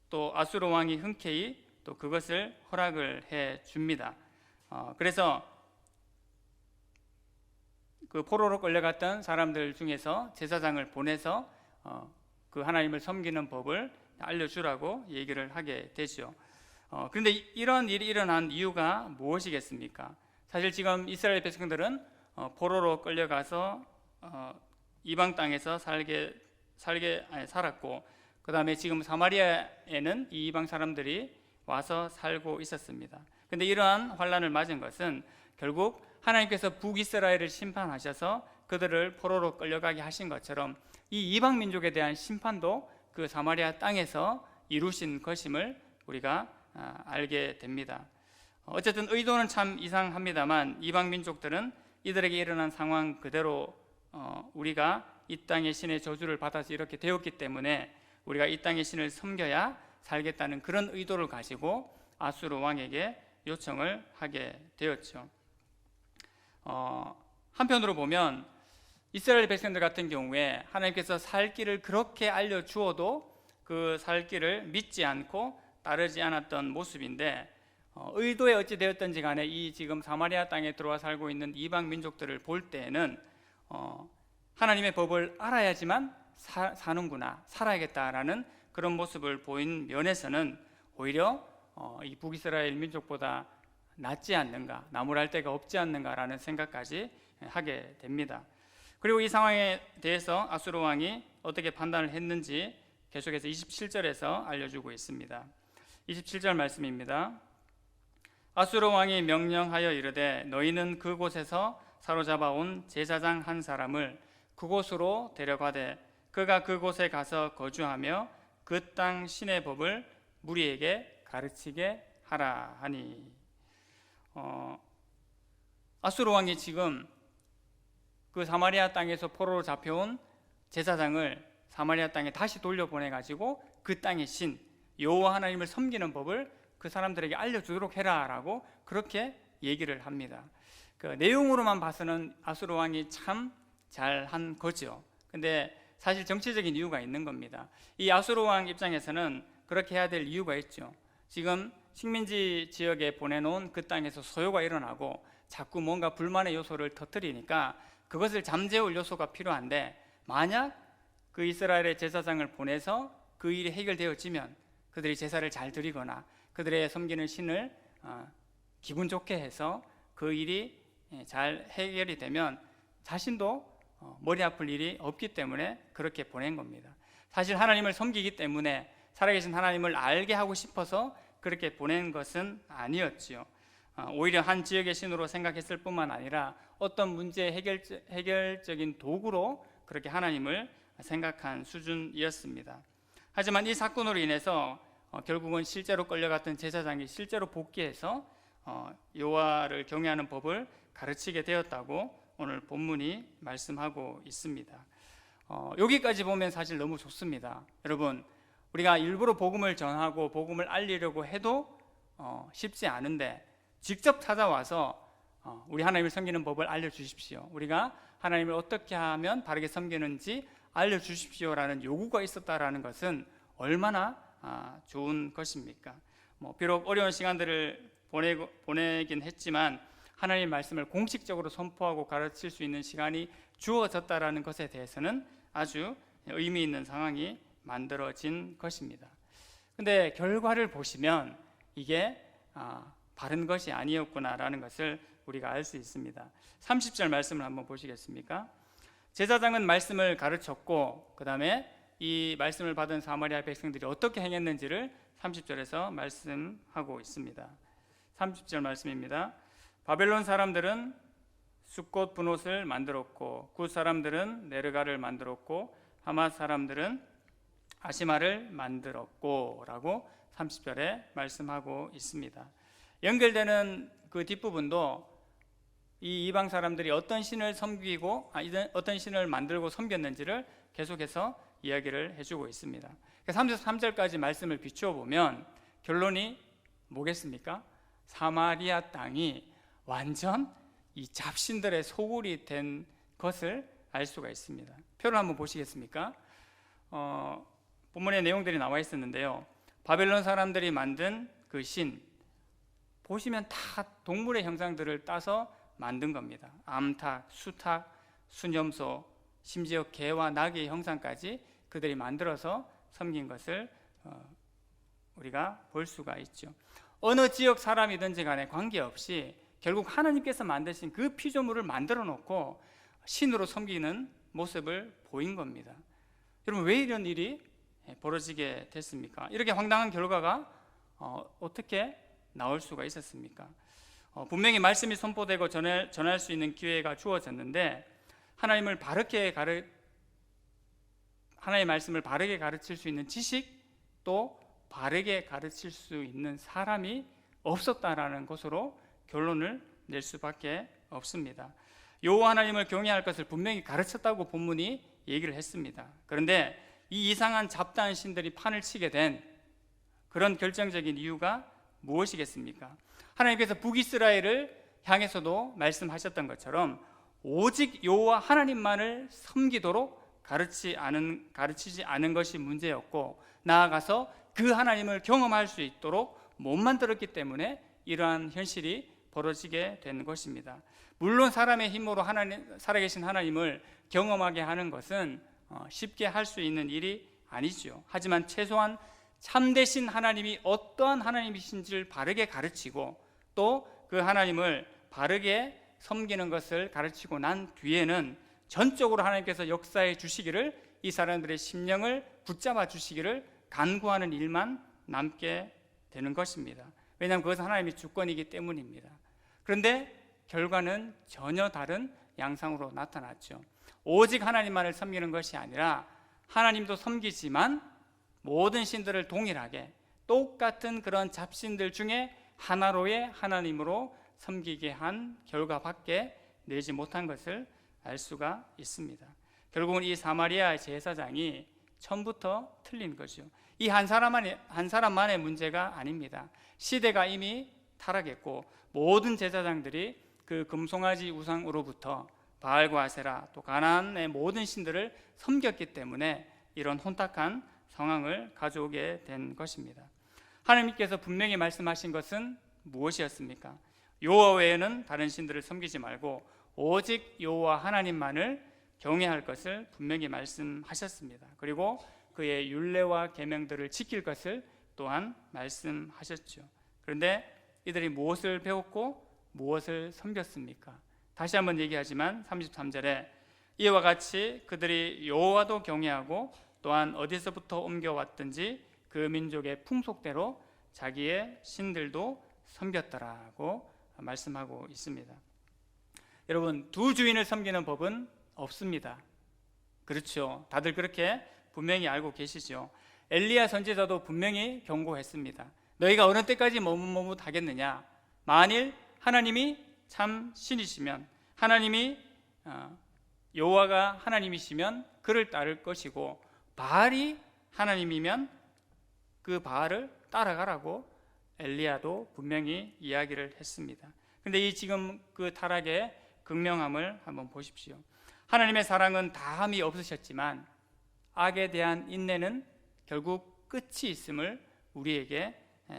또 아수르 왕이 흔쾌히 또 그것을 허락을 해 줍니다. 그래서 그 포로로 끌려갔던 사람들 중에서 제사장을 보내서 그 하나님을 섬기는 법을 알려주라고 얘기를 하게 되죠. 그런데 이런 일이 일어난 이유가 무엇이겠습니까? 사실 지금 이스라엘 백성들은 포로로 끌려가서 이방 땅에서 살았고, 그 다음에 지금 사마리아에는 이 이방 사람들이 와서 살고 있었습니다. 그런데 이러한 환란을 맞은 것은 결국 하나님께서 북이스라엘을 심판하셔서 그들을 포로로 끌려가게 하신 것처럼 이 이방 민족에 대한 심판도 그 사마리아 땅에서 이루신 것임을 우리가 알게 됩니다. 어쨌든 의도는 참 이상합니다만 이방 민족들은 이들에게 일어난 상황 그대로 우리가 이 땅의 신의 저주를 받아서 이렇게 되었기 때문에 우리가 이 땅의 신을 섬겨야 살겠다는 그런 의도를 가지고 아수르 왕에게 요청을 하게 되었죠. 한편으로 보면 이스라엘 백성들 같은 경우에 하나님께서 살 길을 그렇게 알려주어도 그 살 길을 믿지 않고 따르지 않았던 모습인데, 의도에 어찌 되었든지 간에 이 지금 사마리아 땅에 들어와 살고 있는 이방 민족들을 볼 때에는 하나님의 법을 알아야지만 사는구나, 살아야겠다라는 그런 모습을 보인 면에서는 오히려 이 북이스라엘 민족보다 낫지 않는가, 나무랄 데가 없지 않는가라는 생각까지 하게 됩니다. 그리고 이 상황에 대해서 아수르 왕이 어떻게 판단을 했는지 계속해서 27절에서 알려주고 있습니다. 27절 말씀입니다. 아수르 왕이 명령하여 이르되 너희는 그곳에서 사로잡아 온 제사장 한 사람을 그곳으로 데려가되 그가 그곳에 가서 거주하며 그 땅 신의 법을 무리에게 가르치게 하라 하니, 아수르 왕이 지금 그 사마리아 땅에서 포로로 잡혀온 제사장을 사마리아 땅에 다시 돌려보내 가지고 그 땅의 신 여호와 하나님을 섬기는 법을 그 사람들에게 알려주도록 해라라고 그렇게 얘기를 합니다. 그 내용으로만 봐서는 아수르 왕이 참 잘한 거죠. 근데 사실 정치적인 이유가 있는 겁니다. 이 아수르 왕 입장에서는 그렇게 해야 될 이유가 있죠. 지금 식민지 지역에 보내놓은 그 땅에서 소요가 일어나고 자꾸 뭔가 불만의 요소를 터뜨리니까 그것을 잠재울 요소가 필요한데, 만약 그 이스라엘의 제사장을 보내서 그 일이 해결되어지면 그들이 제사를 잘 드리거나 그들의 섬기는 신을 기분 좋게 해서 그 일이 잘 해결이 되면 자신도 머리 아플 일이 없기 때문에 그렇게 보낸 겁니다. 사실 하나님을 섬기기 때문에 살아계신 하나님을 알게 하고 싶어서 그렇게 보낸 것은 아니었지요. 오히려 한 지역의 신으로 생각했을 뿐만 아니라 어떤 문제의 해결적인 도구로 그렇게 하나님을 생각한 수준이었습니다. 하지만 이 사건으로 인해서 결국은 실제로 끌려갔던 제사장이 실제로 복귀해서 여호와를 경외하는 법을 가르치게 되었다고 오늘 본문이 말씀하고 있습니다. 여기까지 보면 사실 너무 좋습니다. 여러분, 우리가 일부러 복음을 전하고 복음을 알리려고 해도 쉽지 않은데 직접 찾아와서 우리 하나님을 섬기는 법을 알려주십시오, 우리가 하나님을 어떻게 하면 바르게 섬기는지 알려주십시오라는 요구가 있었다라는 것은 얼마나 좋은 것입니까? 비록 어려운 시간들을 보내긴 했지만 하나님의 말씀을 공식적으로 선포하고 가르칠 수 있는 시간이 주어졌다라는 것에 대해서는 아주 의미 있는 상황이 만들어진 것입니다. 근데 결과를 보시면 이게 바른 것이 아니었구나라는 것을 우리가 알 수 있습니다. 30절 말씀을 한번 보시겠습니까? 제사장은 말씀을 가르쳤고 그 다음에 이 말씀을 받은 사마리아 백성들이 어떻게 행했는지를 30절에서 말씀하고 있습니다. 30절 말씀입니다. 바벨론 사람들은 숫꽃 분옷을 만들었고 굿 사람들은 네르가를 만들었고 하맛 사람들은 아시마를 만들었고 라고 30절에 말씀하고 있습니다. 연결되는 그 뒷부분도 이 이방 사람들이 어떤 신을 섬기고 어떤 신을 만들고 섬겼는지를 계속해서 이야기를 해주고 있습니다. 33절까지 말씀을 비추어 보면 결론이 뭐겠습니까? 사마리아 땅이 완전 이 잡신들의 소굴이 된 것을 알 수가 있습니다. 표를 한번 보시겠습니까? 본문의 내용들이 나와 있었는데요. 바벨론 사람들이 만든 그 신, 보시면 다 동물의 형상들을 따서 만든 겁니다. 암탉, 수탉, 수염소, 심지어 개와 낙의 형상까지 그들이 만들어서 섬긴 것을 우리가 볼 수가 있죠. 어느 지역 사람이든지 간에 관계없이 결국 하나님께서 만드신 그 피조물을 만들어 놓고 신으로 섬기는 모습을 보인 겁니다. 여러분, 왜 이런 일이 벌어지게 됐습니까? 이렇게 황당한 결과가 어떻게 나올 수가 있었습니까? 분명히 말씀이 선포되고 전할 수 있는 기회가 주어졌는데 하나님의 말씀을 바르게 가르칠 수 있는 지식, 또 바르게 가르칠 수 있는 사람이 없었다라는 것으로 결론을 낼 수밖에 없습니다. 여호와 하나님을 경외할 것을 분명히 가르쳤다고 본문이 얘기를 했습니다. 그런데 이 이상한 잡다한 신들이 판을 치게 된 그런 결정적인 이유가 무엇이겠습니까? 하나님께서 북이스라엘을 향해서도 말씀하셨던 것처럼 오직 여호와 하나님만을 섬기도록 가르치지 않은 것이 문제였고, 나아가서 그 하나님을 경험할 수 있도록 못 만들었기 때문에 이러한 현실이 벌어지게 된 것입니다. 물론 사람의 힘으로 살아계신 하나님을 경험하게 하는 것은 쉽게 할 수 있는 일이 아니죠. 하지만 최소한 참되신 하나님이 어떠한 하나님이신지를 바르게 가르치고 또 그 하나님을 바르게 섬기는 것을 가르치고 난 뒤에는 전적으로 하나님께서 역사해 주시기를, 이 사람들의 심령을 붙잡아 주시기를 간구하는 일만 남게 되는 것입니다. 왜냐하면 그것은 하나님의 주권이기 때문입니다. 그런데 결과는 전혀 다른 양상으로 나타났죠. 오직 하나님만을 섬기는 것이 아니라 하나님도 섬기지만 모든 신들을 동일하게 똑같은 그런 잡신들 중에 하나로의 하나님으로 섬기게 한 결과밖에 내지 못한 것을 알 수가 있습니다. 결국은 이 사마리아 제사장이 처음부터 틀린 거죠. 이 한 사람만의 문제가 아닙니다. 시대가 이미 타락했고 모든 제사장들이 그 금송아지 우상으로부터 바알과 아세라 또 가나안의 모든 신들을 섬겼기 때문에 이런 혼탁한 상황을 가져오게 된 것입니다. 하나님께서 분명히 말씀하신 것은 무엇이었습니까? 여호와 외에는 다른 신들을 섬기지 말고 오직 여호와 하나님만을 경외할 것을 분명히 말씀하셨습니다. 그리고 그의 율례와 계명들을 지킬 것을 또한 말씀하셨죠. 그런데 이들이 무엇을 배웠고 무엇을 섬겼습니까? 다시 한번 얘기하지만 33절에 이와 같이 그들이 여호와도 경외하고 또한 어디서부터 옮겨왔든지 그 민족의 풍속대로 자기의 신들도 섬겼더라고 말씀하고 있습니다. 여러분, 두 주인을 섬기는 법은 없습니다. 그렇죠? 다들 그렇게 분명히 알고 계시죠? 엘리야 선지자도 분명히 경고했습니다. 너희가 어느 때까지 머뭇머뭇하겠느냐? 만일 하나님이 참 신이시면, 하나님이 여호와가 하나님이시면 그를 따를 것이고, 바알이 하나님이면 그 바알을 따라가라고 엘리야도 분명히 이야기를 했습니다. 그런데 이 지금 그 타락의 극명함을 한번 보십시오. 하나님의 사랑은 다함이 없으셨지만 악에 대한 인내는 결국 끝이 있음을 우리에게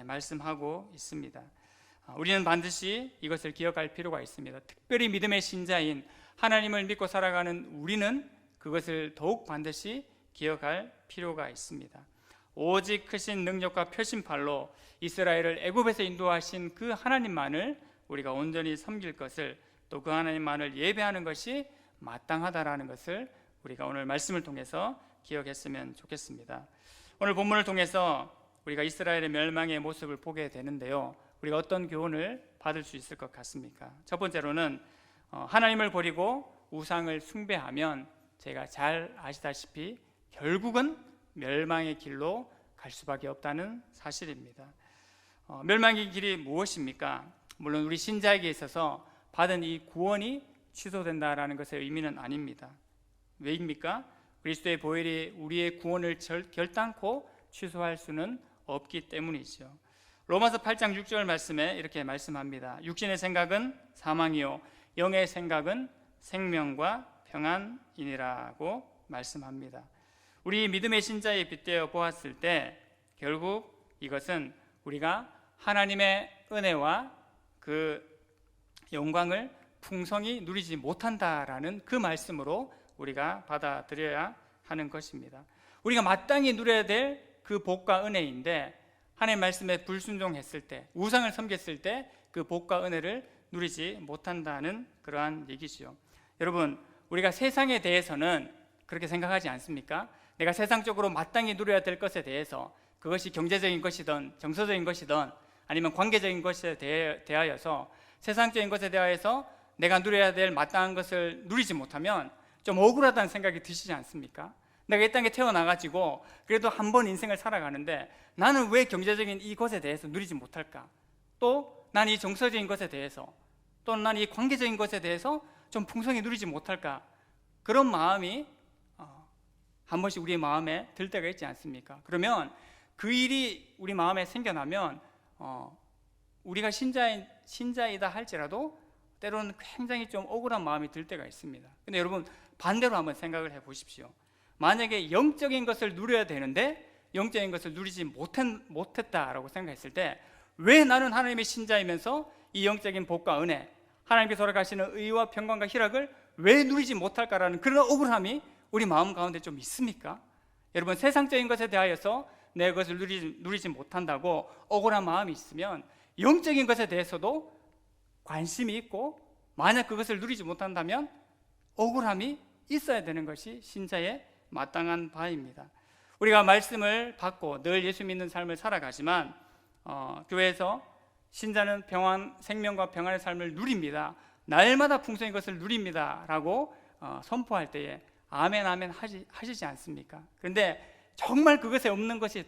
말씀하고 있습니다. 우리는 반드시 이것을 기억할 필요가 있습니다. 특별히 믿음의 신자인 하나님을 믿고 살아가는 우리는 그것을 더욱 반드시 기억할 필요가 있습니다. 오직 크신 능력과 표심팔로 이스라엘을 애굽에서 인도하신 그 하나님만을 우리가 온전히 섬길 것을, 또 그 하나님만을 예배하는 것이 마땅하다라는 것을 우리가 오늘 말씀을 통해서 기억했으면 좋겠습니다. 오늘 본문을 통해서 우리가 이스라엘의 멸망의 모습을 보게 되는데요, 우리가 어떤 교훈을 받을 수 있을 것 같습니까? 첫 번째로는 하나님을 버리고 우상을 숭배하면 제가 잘 아시다시피 결국은 멸망의 길로 갈 수밖에 없다는 사실입니다. 멸망의 길이 무엇입니까? 물론 우리 신자에게 있어서 받은 이 구원이 취소된다라는 것의 의미는 아닙니다. 왜입니까? 그리스도의 보혈이 우리의 구원을 결단코 취소할 수는 없기 때문이죠. 로마서 8장 6절 말씀에 이렇게 말씀합니다. 육신의 생각은 사망이요 영의 생각은 생명과 평안이니라고 말씀합니다. 우리 믿음의 신자에 빗대어 보았을 때 결국 이것은 우리가 하나님의 은혜와 그 영광을 풍성히 누리지 못한다라는 그 말씀으로 우리가 받아들여야 하는 것입니다. 우리가 마땅히 누려야 될 그 복과 은혜인데 하나님의 말씀에 불순종했을 때, 우상을 섬겼을 때 그 복과 은혜를 누리지 못한다는 그러한 얘기지요. 여러분, 우리가 세상에 대해서는 그렇게 생각하지 않습니까? 내가 세상적으로 마땅히 누려야 될 것에 대해서, 그것이 경제적인 것이든 정서적인 것이든 아니면 관계적인 것에 대하여서, 세상적인 것에 대하여서 내가 누려야 될 마땅한 것을 누리지 못하면 좀 억울하다는 생각이 드시지 않습니까? 내가 이 땅에 태어나가지고 그래도 한 번 인생을 살아가는데 나는 왜 경제적인 이것에 대해서 누리지 못할까? 또 난 이 정서적인 것에 대해서, 또 난 이 관계적인 것에 대해서 좀 풍성히 누리지 못할까? 그런 마음이 한 번씩 우리의 마음에 들 때가 있지 않습니까? 그러면 그 일이 우리 마음에 생겨나면 우리가 신자이다 할지라도 때로는 굉장히 좀 억울한 마음이 들 때가 있습니다. 근데 여러분, 반대로 한번 생각을 해 보십시오. 만약에 영적인 것을 누려야 되는데 영적인 것을 누리지 못했다라고 생각했을 때, 왜 나는 하나님의 신자이면서 이 영적인 복과 은혜, 하나님께서 허락하시는 의와 평강과 희락을 왜 누리지 못할까라는 그런 억울함이 우리 마음 가운데 좀 있습니까? 여러분, 세상적인 것에 대하여서 내 것을 누리지 못한다고 억울한 마음이 있으면 영적인 것에 대해서도 관심이 있고, 만약 그것을 누리지 못한다면 억울함이 있어야 되는 것이 신자의 마땅한 바입니다. 우리가 말씀을 받고 늘 예수 믿는 삶을 살아가지만 교회에서 신자는 생명과 평안의 삶을 누립니다, 날마다 풍성한 것을 누립니다 라고 선포할 때에 아멘 아멘 하시지 않습니까? 그런데 정말 그것에 없는 것에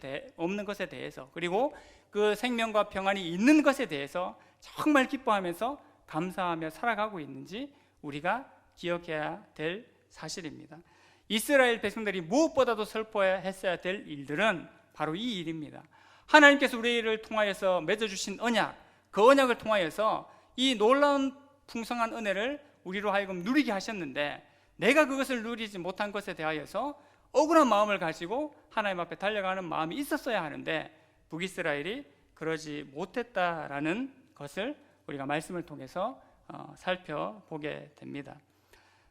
대해서, 그리고 그 생명과 평안이 있는 것에 대해서 정말 기뻐하면서 감사하며 살아가고 있는지 우리가 기억해야 될 사실입니다. 이스라엘 백성들이 무엇보다도 슬퍼했어야 될 일들은 바로 이 일입니다. 하나님께서 우리를 통하여서 맺어주신 언약, 그 언약을 통하여서 이 놀라운 풍성한 은혜를 우리로 하여금 누리게 하셨는데, 내가 그것을 누리지 못한 것에 대하여서 억울한 마음을 가지고 하나님 앞에 달려가는 마음이 있었어야 하는데 북이스라엘이 그러지 못했다라는 것을 우리가 말씀을 통해서 살펴보게 됩니다.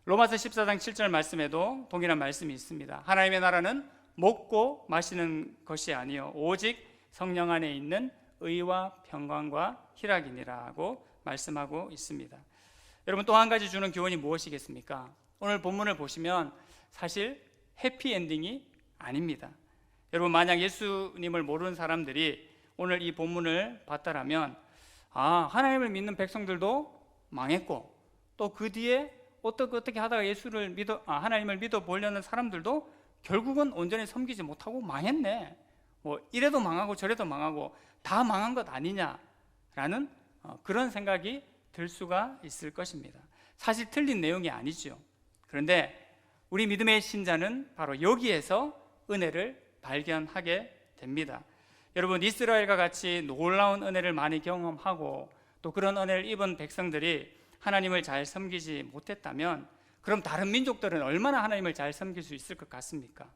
로마서 14장 7절 말씀에도 동일한 말씀이 있습니다. 하나님의 나라는 먹고 마시는 것이 아니요 오직 성령 안에 있는 의와 평강과 희락이니라고 말씀하고 있습니다. 여러분, 또 한 가지 주는 교훈이 무엇이겠습니까? 오늘 본문을 보시면 사실 해피엔딩이 아닙니다. 여러분, 만약 예수님을 모르는 사람들이 오늘 이 본문을 봤다라면 하나님을 믿는 백성들도 망했고, 또 그 뒤에 어떻게 하다가 하나님을 믿어 보려는 사람들도 결국은 온전히 섬기지 못하고 망했네, 이래도 망하고 저래도 망하고 다 망한 것 아니냐라는 그런 생각이 들 수가 있을 것입니다. 사실 틀린 내용이 아니죠. 그런데 우리 믿음의 신자는 바로 여기에서 은혜를 발견하게 됩니다. 여러분, 이스라엘과 같이 놀라운 은혜를 많이 경험하고 또 그런 은혜를 입은 백성들이 하나님을 잘 섬기지 못했다면, 그럼 다른 민족들은 얼마나 하나님을 잘 섬길 수 있을 것 같습니까?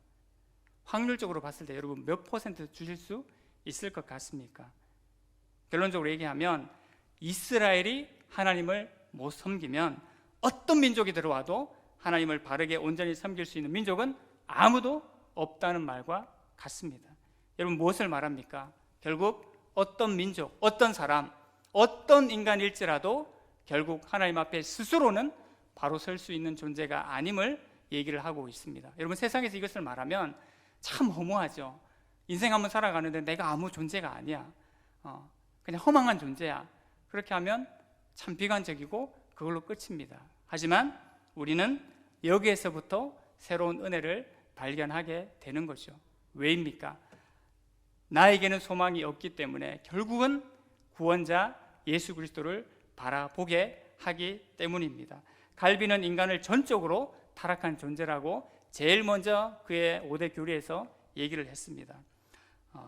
확률적으로 봤을 때 여러분 몇 퍼센트 주실 수 있을 것 같습니까? 결론적으로 얘기하면 이스라엘이 하나님을 못 섬기면 어떤 민족이 들어와도 하나님을 바르게 온전히 섬길 수 있는 민족은 아무도 없다는 말과 같습니다. 여러분, 무엇을 말합니까? 결국 어떤 민족, 어떤 사람, 어떤 인간일지라도 결국 하나님 앞에 스스로는 바로 설 수 있는 존재가 아님을 얘기를 하고 있습니다. 여러분, 세상에서 이것을 말하면 참 허무하죠. 인생 한번 살아가는데 내가 아무 존재가 아니야, 그냥 허망한 존재야. 그렇게 하면 참 비관적이고 그걸로 끝입니다. 하지만 우리는 여기에서부터 새로운 은혜를 발견하게 되는 거죠. 왜입니까? 나에게는 소망이 없기 때문에 결국은 구원자 예수 그리스도를 바라보게 하기 때문입니다. 갈비는 인간을 전적으로 타락한 존재라고 제일 먼저 그의 5대 교리에서 얘기를 했습니다.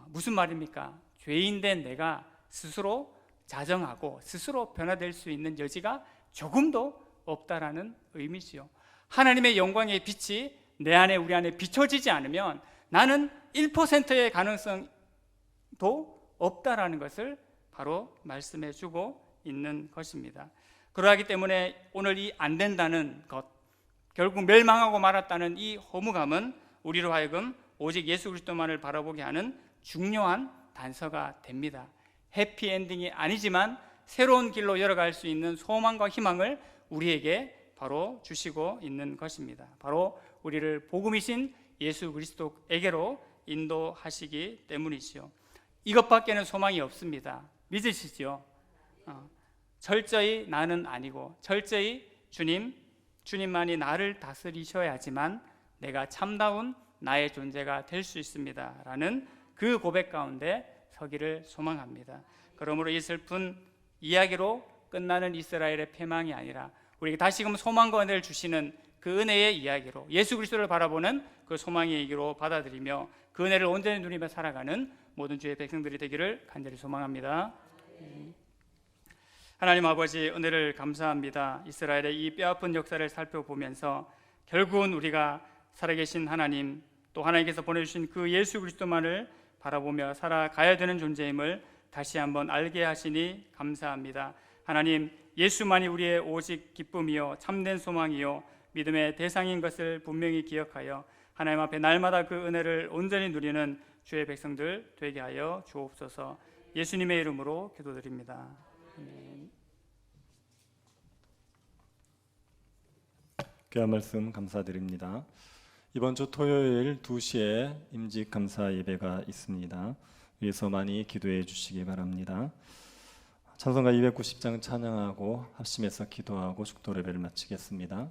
무슨 말입니까? 죄인된 내가 스스로 자정하고 스스로 변화될 수 있는 여지가 조금도 없다라는 의미지요. 하나님의 영광의 빛이 내 안에, 우리 안에 비춰지지 않으면 나는 1%의 가능성도 없다라는 것을 바로 말씀해 주고 있는 것입니다. 그러하기 때문에 오늘 이 안 된다는 것, 결국 멸망하고 말았다는 이 허무감은 우리로 하여금 오직 예수 그리스도만을 바라보게 하는 중요한 단서가 됩니다. 해피엔딩이 아니지만 새로운 길로 열어갈 수 있는 소망과 희망을 우리에게 바로 주시고 있는 것입니다. 바로 우리를 복음이신 예수 그리스도에게로 인도하시기 때문이지요. 이것밖에는 소망이 없습니다. 믿으시죠? 철저히 나는 아니고 철저히 주님만이 나를 다스리셔야지만 내가 참다운 나의 존재가 될 수 있습니다 라는 그 고백 가운데 서기를 소망합니다. 그러므로 이 슬픈 이야기로 끝나는 이스라엘의 패망이 아니라 우리에게 다시금 소망과 은혜를 주시는 그 은혜의 이야기로, 예수 그리스도를 바라보는 그 소망의 얘기로 받아들이며 그 은혜를 온전히 누리며 살아가는 모든 주의 백성들이 되기를 간절히 소망합니다. 하나님 아버지, 은혜를 감사합니다. 이스라엘의 이 뼈아픈 역사를 살펴보면서 결국은 우리가 살아계신 하나님, 또 하나님께서 보내주신 그 예수 그리스도만을 바라보며 살아가야 되는 존재임을 다시 한번 알게 하시니 감사합니다. 하나님, 예수만이 우리의 오직 기쁨이요 참된 소망이요 믿음의 대상인 것을 분명히 기억하여 하나님 앞에 날마다 그 은혜를 온전히 누리는 주의 백성들 되게 하여 주옵소서. 예수님의 이름으로 기도드립니다. 아멘. 귀한 말씀 감사드립니다. 이번 주 토요일 2시에 임직 감사 예배가 있습니다. 위에서 많이 기도해 주시기 바랍니다. 찬송가 290장 찬양하고 합심해서 기도하고 축도 예배를 마치겠습니다.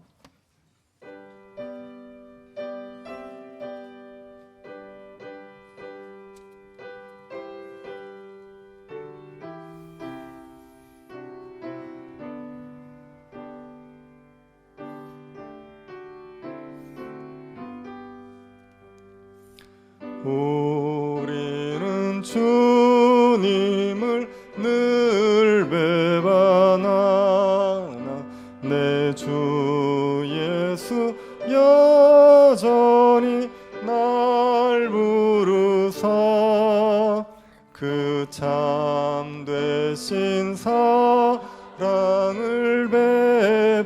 우리는 주님을 늘 배반하나 내 주 예수 여전히 날 부르사 그 참되신 사랑을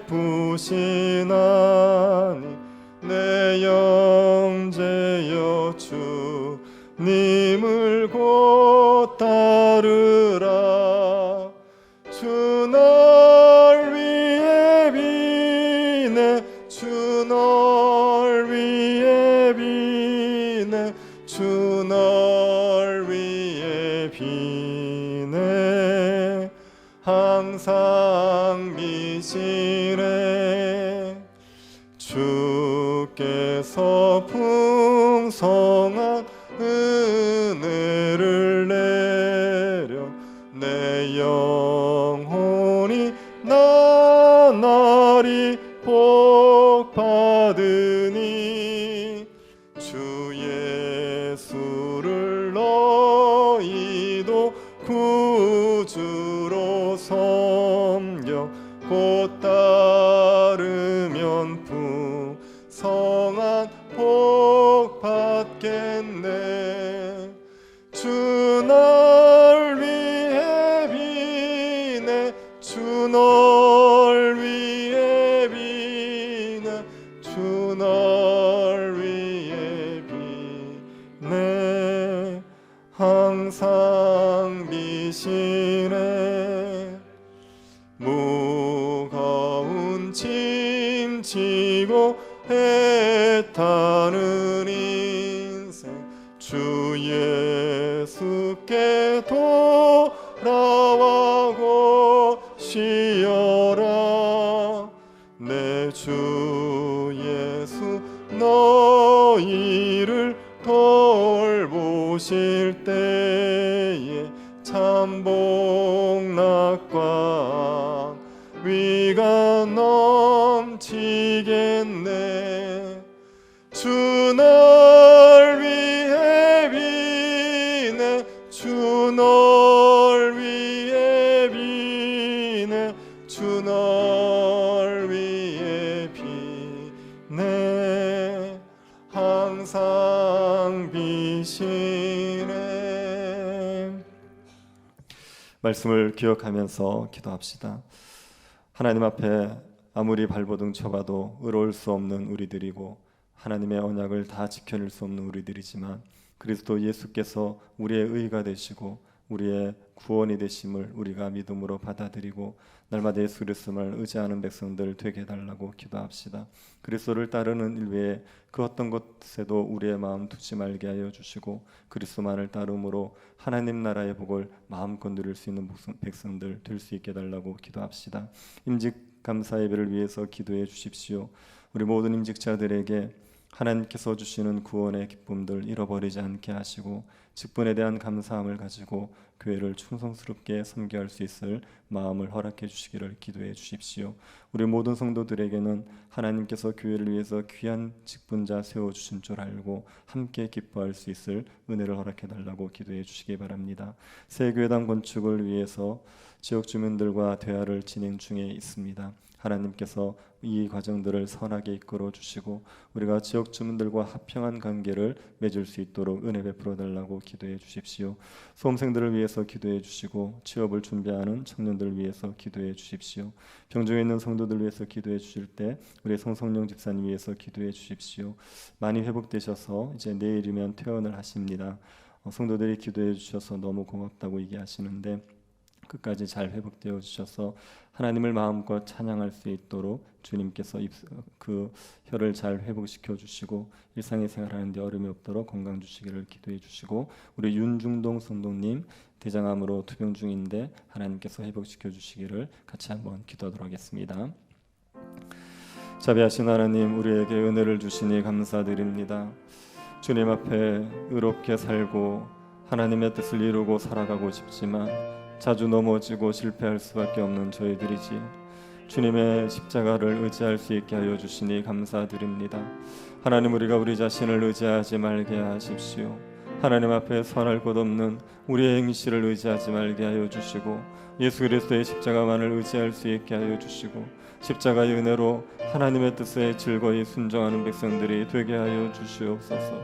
베푸시나니 내 영제여 주님을 곧 따르라. 주 널 위해 비네 주 널 위해 비네 주 널 위해 비네 항상 비시네. 주께서 풍성한 은혜를 내려 내 영혼이 나날이 복 받으니 주 예수를 너희도 구주로 섬겨 곧 따르면 풍성한 복 받겠네. 주 날 위해 비네 항상 비시네 무거운 짐 지고 애타는 인생 주 예수께 돌아와고 쉬어라 내 주 예수 너희를 돌보실 때에 참 복락과 위가 넘치겠네 주 널 위해 비네 주 널 위해 비네 주 널 위해 비네 항상 비시네. 말씀을 기억하면서 기도합시다. 하나님 앞에 아무리 발버둥 쳐봐도 의로울 수 없는 우리들이고 하나님의 언약을 다 지켜낼 수 없는 우리들이지만 그리스도 예수께서 우리의 의가 되시고 우리의 구원이 되심을 우리가 믿음으로 받아들이고 날마다 예수 그리스도를 의지하는 백성들 되게 해달라고 기도합시다. 그리스도를 따르는 일 외에 그 어떤 것에도 우리의 마음 두지 말게 하여 주시고 그리스도만을 따름으로 하나님 나라의 복을 마음껏 누릴 수 있는 백성들 될 수 있게 해달라고 기도합시다. 임직 감사 예배를 위해서 기도해 주십시오. 우리 모든 임직자들에게 하나님께서 주시는 구원의 기쁨들 잃어버리지 않게 하시고 직분에 대한 감사함을 가지고 교회를 충성스럽게 섬겨할 수 있을 마음을 허락해 주시기를 기도해 주십시오. 우리 모든 성도들에게는 하나님께서 교회를 위해서 귀한 직분자 세워주신 줄 알고 함께 기뻐할 수 있을 은혜를 허락해 달라고 기도해 주시기 바랍니다. 새 교회당 건축을 위해서 지역 주민들과 대화를 진행 중에 있습니다. 하나님께서 이 과정들을 선하게 이끌어 주시고 우리가 지역 주민들과 화평한 관계를 맺을 수 있도록 은혜 베풀어 달라고 기도해 주십시오. 수험생들을 위해서 기도해 주시고 취업을 준비하는 청년들을 위해서 기도해 주십시오. 병중에 있는 성도들 위해서 기도해 주실 때 우리 성성령 집사님 위해서 기도해 주십시오. 많이 회복되셔서 이제 내일이면 퇴원을 하십니다. 성도들이 기도해 주셔서 너무 고맙다고 얘기하시는데 끝까지 잘 회복되어 주셔서 하나님을 마음껏 찬양할 수 있도록 주님께서 그 혀를 잘 회복시켜 주시고 일상의 생활하는 데 어려움이 없도록 건강 주시기를 기도해 주시고 우리 윤중동 성도님 대장암으로 투병 중인데 하나님께서 회복시켜 주시기를 같이 한번 기도하도록 하겠습니다. 자비하신 하나님 우리에게 은혜를 주시니 감사드립니다. 주님 앞에 의롭게 살고 하나님의 뜻을 이루고 살아가고 싶지만 자주 넘어지고 실패할 수밖에 없는 저희들이지 주님의 십자가를 의지할 수 있게 하여 주시니 감사드립니다. 하나님 우리가 우리 자신을 의지하지 말게 하십시오. 하나님 앞에 선할 것 없는 우리의 행실을 의지하지 말게 하여 주시고 예수 그리스도의 십자가만을 의지할 수 있게 하여 주시고 십자가의 은혜로 하나님의 뜻에 즐거이 순종하는 백성들이 되게 하여 주시옵소서.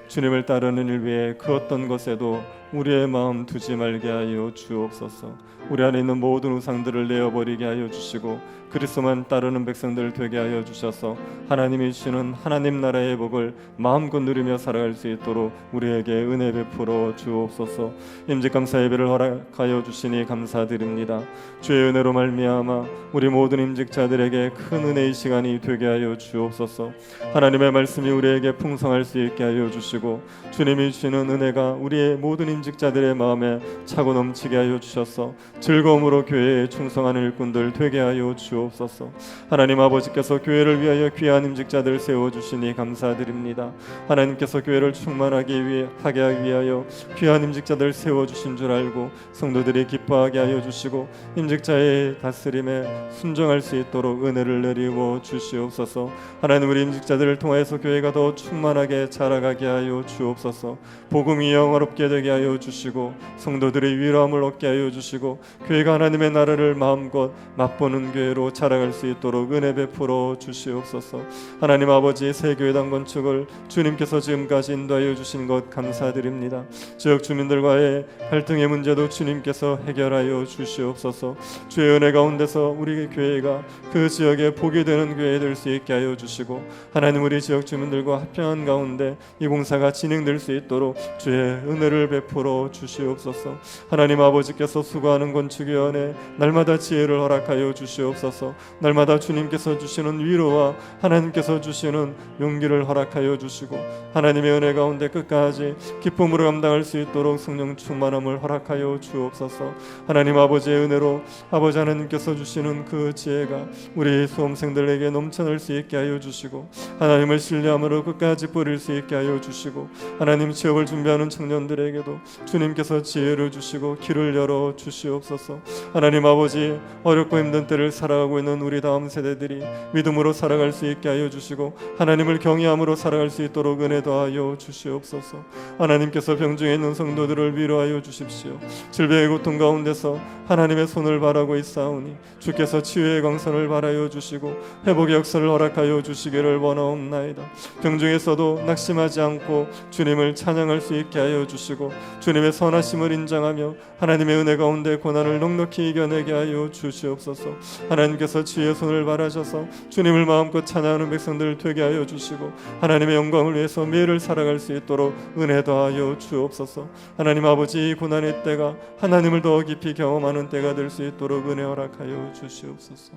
주님을 따르는 일 위해 그 어떤 것에도 우리의 마음 두지 말게 하여 주옵소서. 우리 안에 있는 모든 우상들을 내어버리게 하여 주시고 그리스도만 따르는 백성들 되게 하여 주셔서 하나님이 주시는 하나님 나라의 복을 마음껏 누리며 살아갈 수 있도록 우리에게 은혜 베풀어 주옵소서. 임직감사 예배를 허락하여 주시니 감사드립니다. 주의 은혜로 말미암아 우리 모든 임직자들에게 큰 은혜의 시간이 되게 하여 주옵소서. 하나님의 말씀이 우리에게 풍성할 수 있게 하여 주시고 주님이 주시는 은혜가 우리의 모든 임직자들의 마음에 차고 넘치게 하여 주셔서 즐거움으로 교회에 충성하는 일꾼들 되게 하여 주옵소서. 하나님 아버지께서 교회를 위하여 귀한 임직자들 세워주시니 감사드립니다. 하나님께서 교회를 충만하게 하게 하기 위하여 귀한 임직자들 세워주신 줄 알고 성도들이 기뻐하게 하여 주시고 임직자의 다스림에 순종할 수 있도록 은혜를 내리워 주시옵소서. 하나님 우리 임직자들을 통하여서 교회가 더 충만하게 자라가게 하여 주옵소서. 복음이 영화롭게 되게 하여 주시고 성도들의 위로함을 얻게 하여 주시고 교회가 하나님의 나라를 마음껏 맛보는 교회로 자라갈 수 있도록 은혜 베풀어 주시옵소서. 하나님 아버지 새 교회당 건축을 주님께서 지금까지 인도하여 주신 것 감사드립니다. 지역 주민들과의 갈등의 문제도 주님께서 해결하여 주시옵소서. 주의 은혜 가운데서 우리 교회가 그 지역에 복이 되는 교회 될 수 있게 하여 주시고, 하나님 우리 지역 주민들과 합평한 가운데 이 공사가 진행될 수 있도록 주의 은혜를 베풀어 주시옵소서. 하나님 아버지께서 수고하는 건축위원회 날마다 지혜를 허락하여 주시옵소서. 날마다 주님께서 주시는 위로와 하나님께서 주시는 용기를 허락하여 주시고, 하나님의 은혜 가운데 끝까지 기쁨으로 감당할 수 있도록 성령 충만함을 허락하여 주옵소서. 하나님 아버지의 은혜로 아버지 하나님께서 주시는 그 지혜가 우리 수험생들에게 넘쳐날 수 있게 하여 주시고, 하나님을 신뢰함으로 끝까지 뿌릴 수 있게 하여 주시고, 하나님 취업을 준비하는 청년들에게도 주님께서 지혜를 주시고 길을 열어 주시옵소서. 하나님 아버지, 어렵고 힘든 때를 살아가고 있는 우리 다음 세대들이 믿음으로 살아갈 수 있게 하여 주시고, 하나님을 경외함으로 살아갈 수 있도록 은혜 더하여 주시옵소서. 하나님께서 병중에 있는 성도들을 위로하여 주십시오. 질병의 고통 가운데서 하나님의 손을 바라고 있사오니 주께서 치유의 광선을 바라여 주시고 회복의 역사를 허락하여 주시기를 원하옵나이다. 병중에서도 낙심하지 않고 주님을 찬양할 수 있게 하여 주시고, 주님의 선하심을 인정하며 하나님의 은혜 가운데 고난을 넉넉히 이겨내게 하여 주시옵소서. 하나님께서 치유의 손을 바라셔서 주님을 마음껏 찬양하는 백성들을 되게 하여 주시고, 하나님의 영광을 위해서 매일을 살아갈 수 있도록 은혜 더하여 주옵소서. 하나님 아버지, 이 고난의 때가 하나님을 더 깊이 경험하는 때가 될 수 있도록 은혜 허락하여 주시옵소서.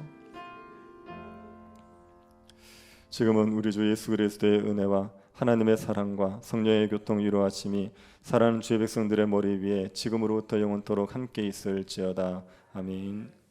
지금은 우리 주 예수 그리스도의 은혜와 하나님의 사랑과 성령의 교통 위로하심이 사랑하는 주의 백성들의 머리 위에 지금으로부터 영원토록 함께 있을지어다. 아멘.